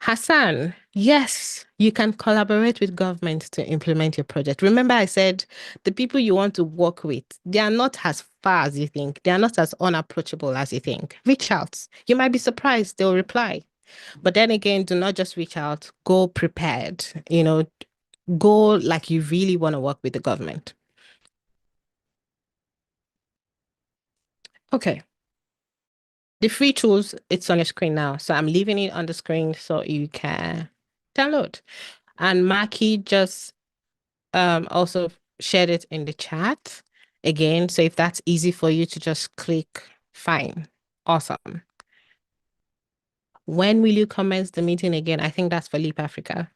Hassan, yes, you can collaborate with government to implement your project. Remember, I said the people you want to work with, they are not as far as you think. They are not as unapproachable as you think. Reach out. You might be surprised they'll reply. But then again, do not just reach out. Go prepared. Go like you really want to work with the government. Okay. The free tools, it's on your screen now. So I'm leaving it on the screen so you can download. And Maki just also shared it in the chat again. So if that's easy for you to just click, fine. Awesome. When will you commence the meeting again? I think that's for Leap Africa.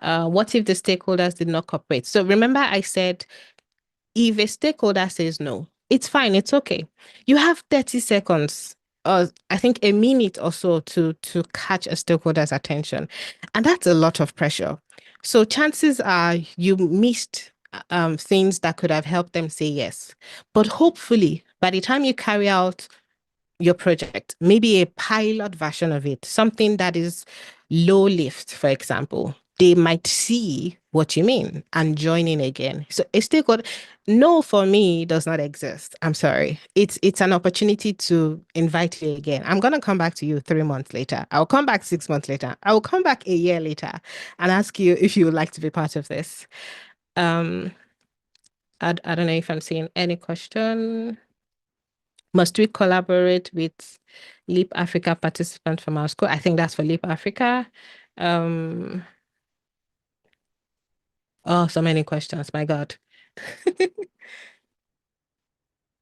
What if the stakeholders did not cooperate? So remember I said if a stakeholder says no, it's fine, it's okay. You have 30 seconds, or I think a minute or so to catch a stakeholder's attention. And that's a lot of pressure. So chances are you missed things that could have helped them say yes. But hopefully, by the time you carry out your project, maybe a pilot version of it, something that is low lift, for example, they might see what you mean and join in again. So a stakeholder, no, for me, does not exist. I'm sorry. It's an opportunity to invite you again. I'm gonna come back to you 3 months later. I'll come back 6 months later. I will come back a year later and ask you if you would like to be part of this. Um, I don't know if I'm seeing any question. Must we collaborate with Leap Africa participants from our school? I think that's for Leap Africa. Um, oh, so many questions, my God.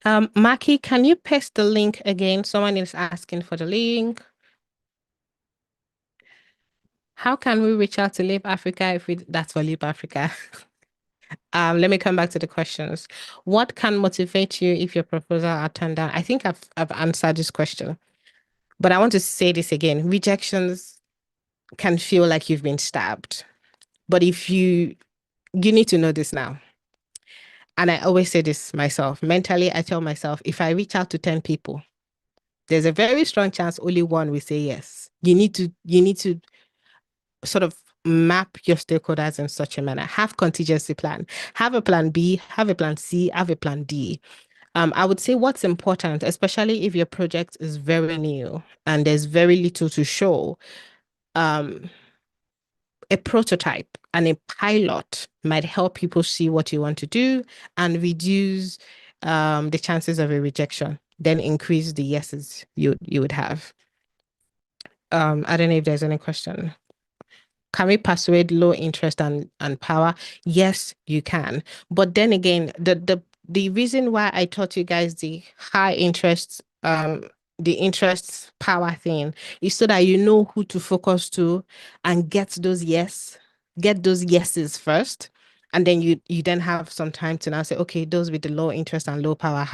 Maki, can you paste the link again? Someone is asking for the link. How can we reach out to Leap Africa if we that's for Leap Africa? Let me come back to the questions. What can motivate you if your proposal are turned down? I think I've answered this question, but I want to say this again. Rejections can feel like you've been stabbed. But if you need to know this now. And I always say this myself. Mentally, I tell myself, if I reach out to 10 people, there's a very strong chance only one will say yes. You need to sort of map your stakeholders in such a manner. Have contingency plan. Have a plan B, have a plan C, have a plan D. I would say what's important, especially if your project is very new and there's very little to show, um, a prototype and a pilot might help people see what you want to do and reduce the chances of a rejection, then increase the yeses you would have. I don't know if there's any question. Can we persuade low interest and power? Yes, you can. But then again, the reason why I taught you guys the high interest, the interest power thing is so that you know who to focus to and get those yeses first. And then you then have some time to now say, okay, those with the low interest and low power,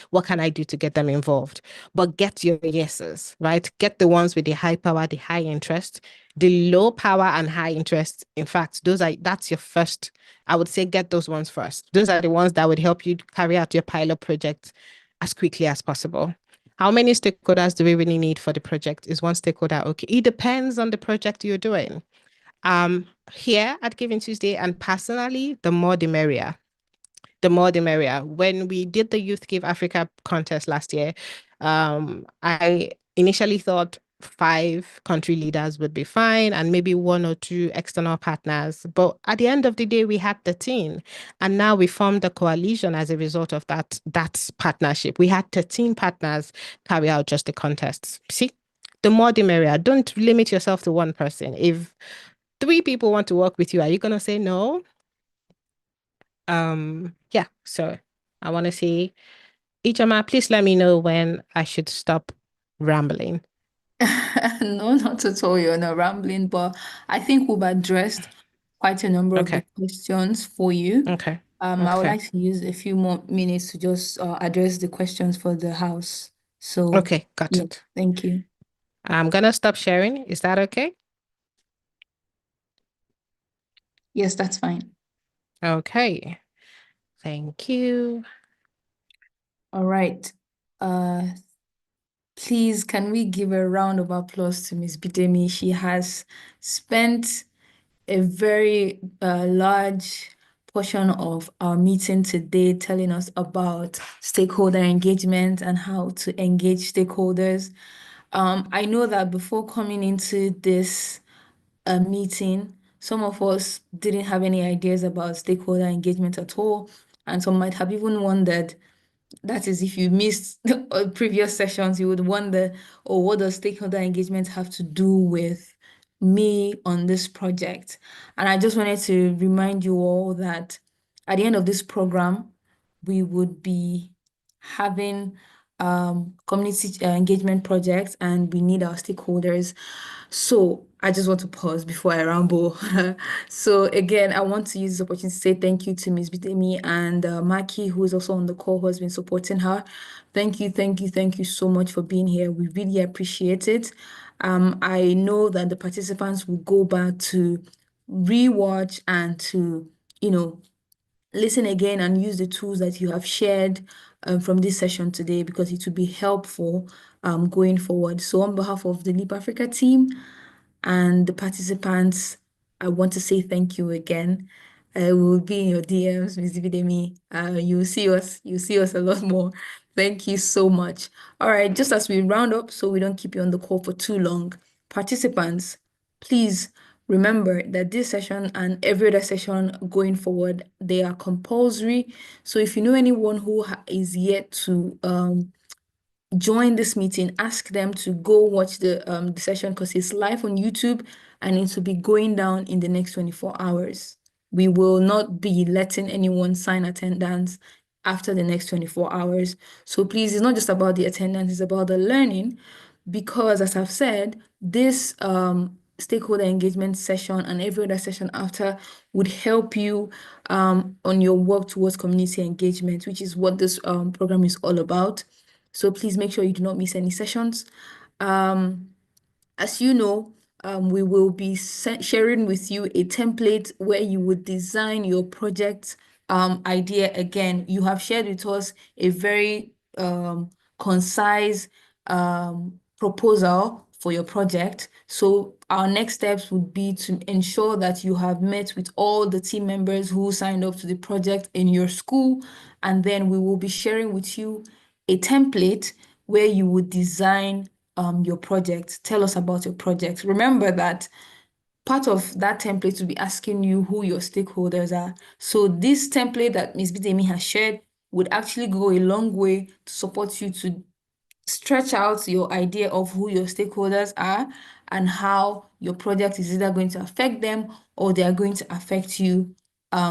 what can I do to get them involved? But get your yeses, right? Get the ones with the high power, the high interest, the low power and high interest. In fact, that's your first, I would say get those ones first. Those are the ones that would help you carry out your pilot project as quickly as possible. How many stakeholders do we really need for the project? Is one stakeholder okay? It depends on the project you're doing. Here at Giving Tuesday, and personally, the more the merrier. The more the merrier. When we did the Youth Give Africa contest last year, I initially thought 5 country leaders would be fine and maybe 1 or 2 external partners. But at the end of the day, we had 13. And now we formed a coalition as a result of that partnership. We had 13 partners carry out just the contests. See, the more the merrier. Don't limit yourself to one person. If 3 people want to work with you, are you gonna say no? Yeah, so I want to see Ijama, please let me know when I should stop rambling. No, not at all. You're not rambling, but I think we've addressed quite a number of the Okay, questions for you. okay, I would okay, like to use a few more minutes to just address the questions for the house. So, okay, got yeah, it. thank you. I'm gonna stop sharing. Is that okay? Yes, that's fine. Okay, thank you. All right. Uh, Please, can we give a round of applause to Miss Bidemi? She has spent a very large portion of our meeting today telling us about stakeholder engagement and how to engage stakeholders. I know that before coming into this meeting, some of us didn't have any ideas about stakeholder engagement at all, and some might have even wondered, that is, if you missed previous sessions, you would wonder, oh, what does stakeholder engagement have to do with me on this project? And I just wanted to remind you all that at the end of this program, we would be having community engagement projects, and we need our stakeholders. So I just want to pause before I ramble. So again, I want to use this opportunity to say thank you to Ms. Bidemi and Maki, who is also on the call, who has been supporting her. Thank you, thank you, thank you so much for being here. We really appreciate it. I know that the participants will go back to rewatch and to, you know, listen again and use the tools that you have shared from this session today, because it will be helpful going forward. So on behalf of the Leap Africa team and the participants, I want to say thank you again. We will be in your DMs, Ms. Videmi. You'll see us a lot more. Thank you so much. All right, just as we round up, so we don't keep you on the call for too long, participants, please remember that this session and every other session going forward, they are compulsory. So if you know anyone who is yet to join this meeting, ask them to go watch the session, because it's live on YouTube and it will be going down in the next 24 hours. We will not be letting anyone sign attendance after the next 24 hours. So please, it's not just about the attendance, it's about the learning, because as I've said, this stakeholder engagement session and every other session after would help you on your work towards community engagement, which is what this program is all about. So please make sure you do not miss any sessions. Um, as you know, we will be sharing with you a template where you would design your project idea. Again, you have shared with us a very concise proposal for your project. So our next steps would be to ensure that you have met with all the team members who signed up to the project in your school, and then we will be sharing with you a template where you would design your project. Tell us about your project. Remember that part of that template will be asking you who your stakeholders are. So this template that Ms. Bidemi has shared would actually go a long way to support you to stretch out your idea of who your stakeholders are and how your project is either going to affect them or they are going to affect you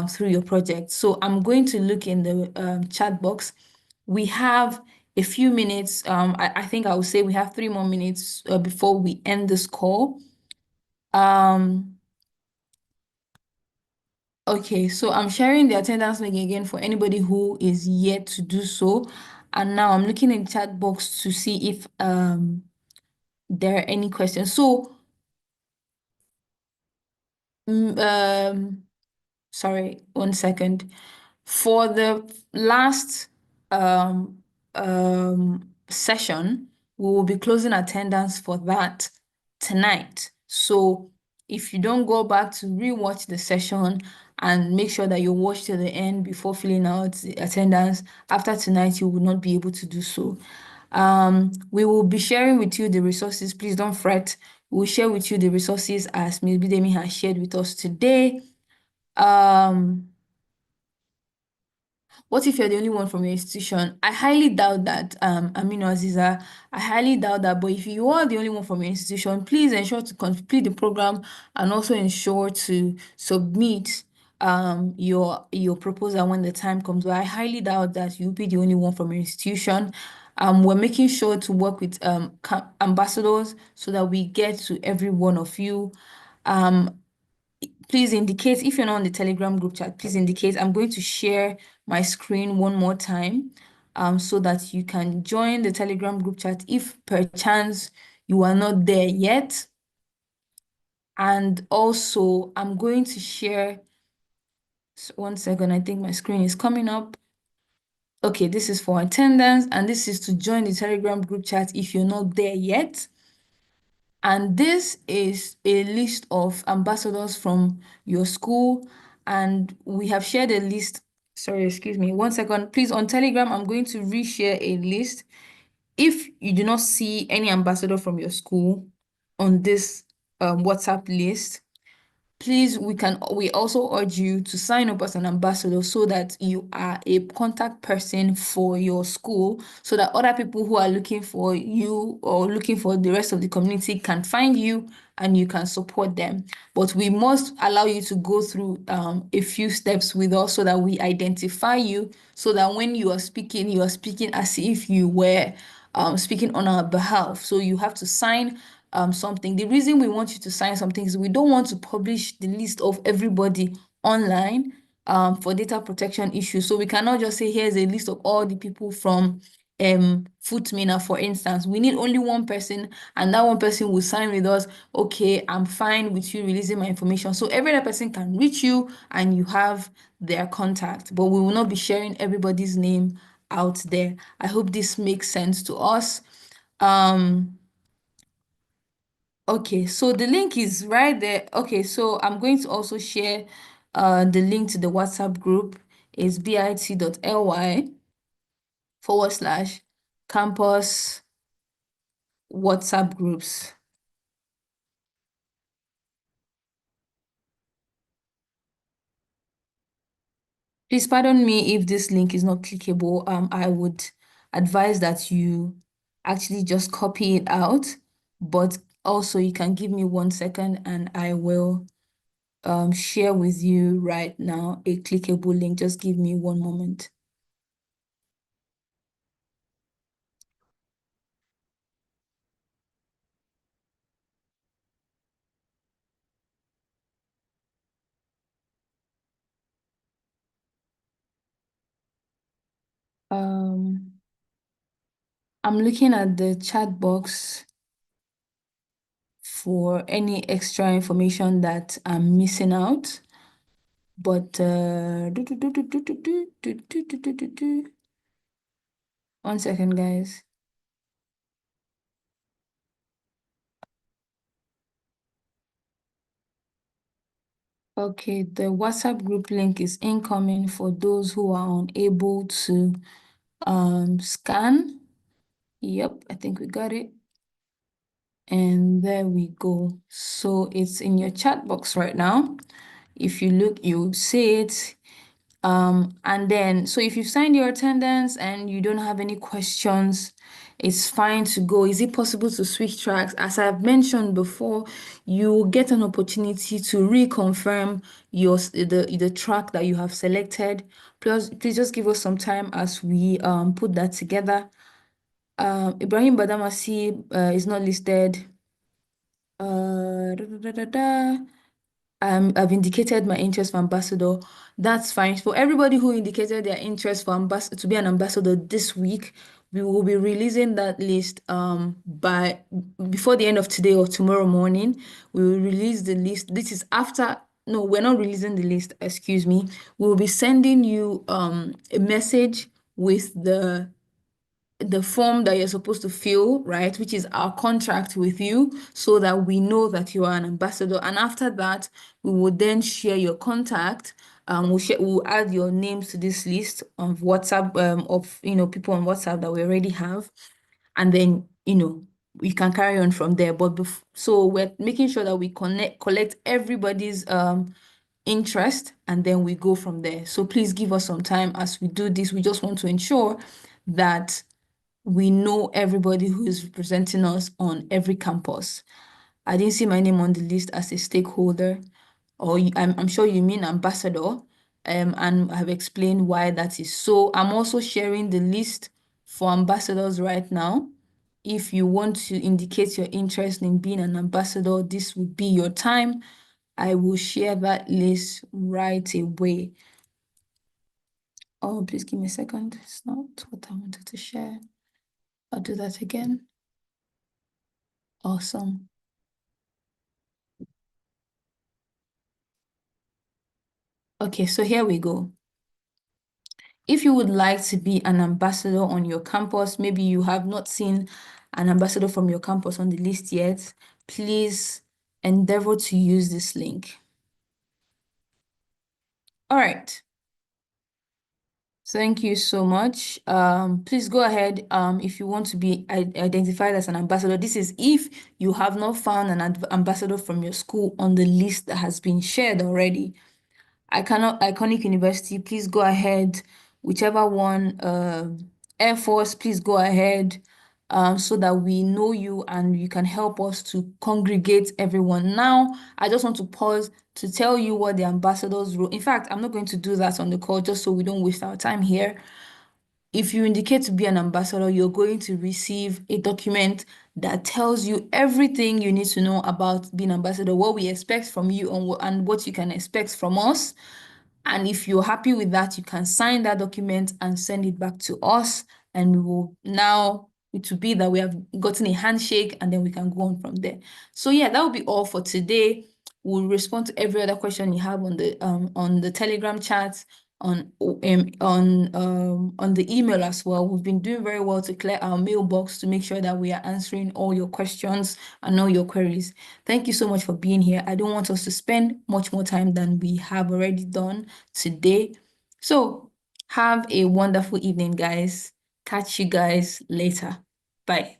through your project. So I'm going to look in the chat box. We have a few minutes. I think I would say we have 3 more minutes before we end this call. Um, okay, so I'm sharing the attendance link again for anybody who is yet to do so. And now I'm looking in the chat box to see if there are any questions. So, mm, sorry, 1 second. For the last session, we will be closing attendance for that tonight. So if you don't go back to rewatch the session and make sure that you watch till the end before filling out the attendance, after tonight, you will not be able to do so. We will be sharing with you the resources. Please don't fret. We'll share with you the resources as Ms. Bidemi has shared with us today. Um, what if you're the only one from your institution? I highly doubt that, Aminu Aziza. I highly doubt that. But if you are the only one from your institution, please ensure to complete the program and also ensure to submit your proposal when the time comes. But I highly doubt that you'll be the only one from your institution. We're making sure to work with ambassadors so that we get to every one of you. Um, Please indicate if you're not on the Telegram group chat, please indicate. I'm going to share my screen one more time so that you can join the Telegram group chat if perchance you are not there yet. And also, I'm going to share, 1 second, I think my screen is coming up. Okay, this is for attendance, and this is to join the Telegram group chat if you're not there yet. And this is a list of ambassadors from your school. And we have shared a list. Sorry, excuse me. 1 second. Please, on Telegram, I'm going to reshare a list. If you do not see any ambassador from your school on this WhatsApp list, please, we also urge you to sign up as an ambassador so that you are a contact person for your school, so that other people who are looking for you or looking for the rest of the community can find you and you can support them. But we must allow you to go through a few steps with us so that we identify you, so that when you are speaking as if you were speaking on our behalf. So you have to sign something. The reason we want you to sign something is we don't want to publish the list of everybody online for data protection issues. So we cannot just say, here's a list of all the people from Footmina, for instance. We need only one person, and that one person will sign with us. Okay, I'm fine with you releasing my information. So every other person can reach you and you have their contact, but we will not be sharing everybody's name out there. I hope this makes sense to us. Okay, so the link is right there. Okay, so I'm going to also share the link to the WhatsApp group. It's bit.ly/campus WhatsApp groups. Please pardon me if this link is not clickable. I would advise that you actually just copy it out, but also you can give me 1 second and I will share with you right now a clickable link. Just give me one moment. Um, I'm looking at the chat box for any extra information that I'm missing out. But one second, guys. Okay, the WhatsApp group link is incoming for those who are unable to scan. Yep, I think we got it. And there we go. So it's in your chat box right now. If you look, you'll see it. And then, so if you've signed your attendance and you don't have any questions, it's fine to go. Is it possible to switch tracks? As I've mentioned before, you will get an opportunity to reconfirm the track that you have selected. Please just give us some time as we put that together. Ibrahim Badamasi is not listed. Da, da, da, da, da. I've indicated my interest for ambassador. That's fine. For everybody who indicated their interest for ambassador to be an ambassador this week, we will be releasing that list by before the end of today or tomorrow morning. We will release the list. This is after, no, we're not releasing the list, excuse me. We'll be sending you a message with the form that you're supposed to fill, right, which is our contract with you, so that we know that you are an ambassador. And after that, we will then share your contact. We'll add your names to this list of WhatsApp of people on WhatsApp that we already have, and then we can carry on from there. But so we're making sure that we collect everybody's interest, and then we go from there. So please give us some time as we do this. We just want to ensure that we know everybody who is representing us on every campus. I didn't see my name on the list as a stakeholder, or I'm sure you mean ambassador, and I have explained why that is. So I'm also sharing the list for ambassadors right now. If you want to indicate your interest in being an ambassador, this will be your time. I will share that list right away. Oh, please give me a second. It's not what I wanted to share. I'll do that again. Awesome. Okay, so here we go. If you would like to be an ambassador on your campus, maybe you have not seen an ambassador from your campus on the list yet, please endeavor to use this link. All right. Thank you so much. Please go ahead if you want to be identified as an ambassador. This is if you have not found an ambassador from your school on the list that has been shared already. Iconic University, please go ahead. Whichever one, Air Force, please go ahead so that we know you and you can help us to congregate everyone. Now, I just want to pause to tell you what the ambassadors role. In fact, I'm not going to do that on the call just so we don't waste our time here. If you indicate to be an ambassador, you're going to receive a document that tells you everything you need to know about being ambassador, what we expect from you and what you can expect from us. And if you're happy with that, you can sign that document and send it back to us. And we will now, it will be that we have gotten a handshake and then we can go on from there. So yeah, that will be all for today. We'll respond to every other question you have on the Telegram chat, on the email as well. We've been doing very well to clear our mailbox to make sure that we are answering all your questions and all your queries. Thank you so much for being here. I don't want us to spend much more time than we have already done today. So have a wonderful evening, guys. Catch you guys later. Bye.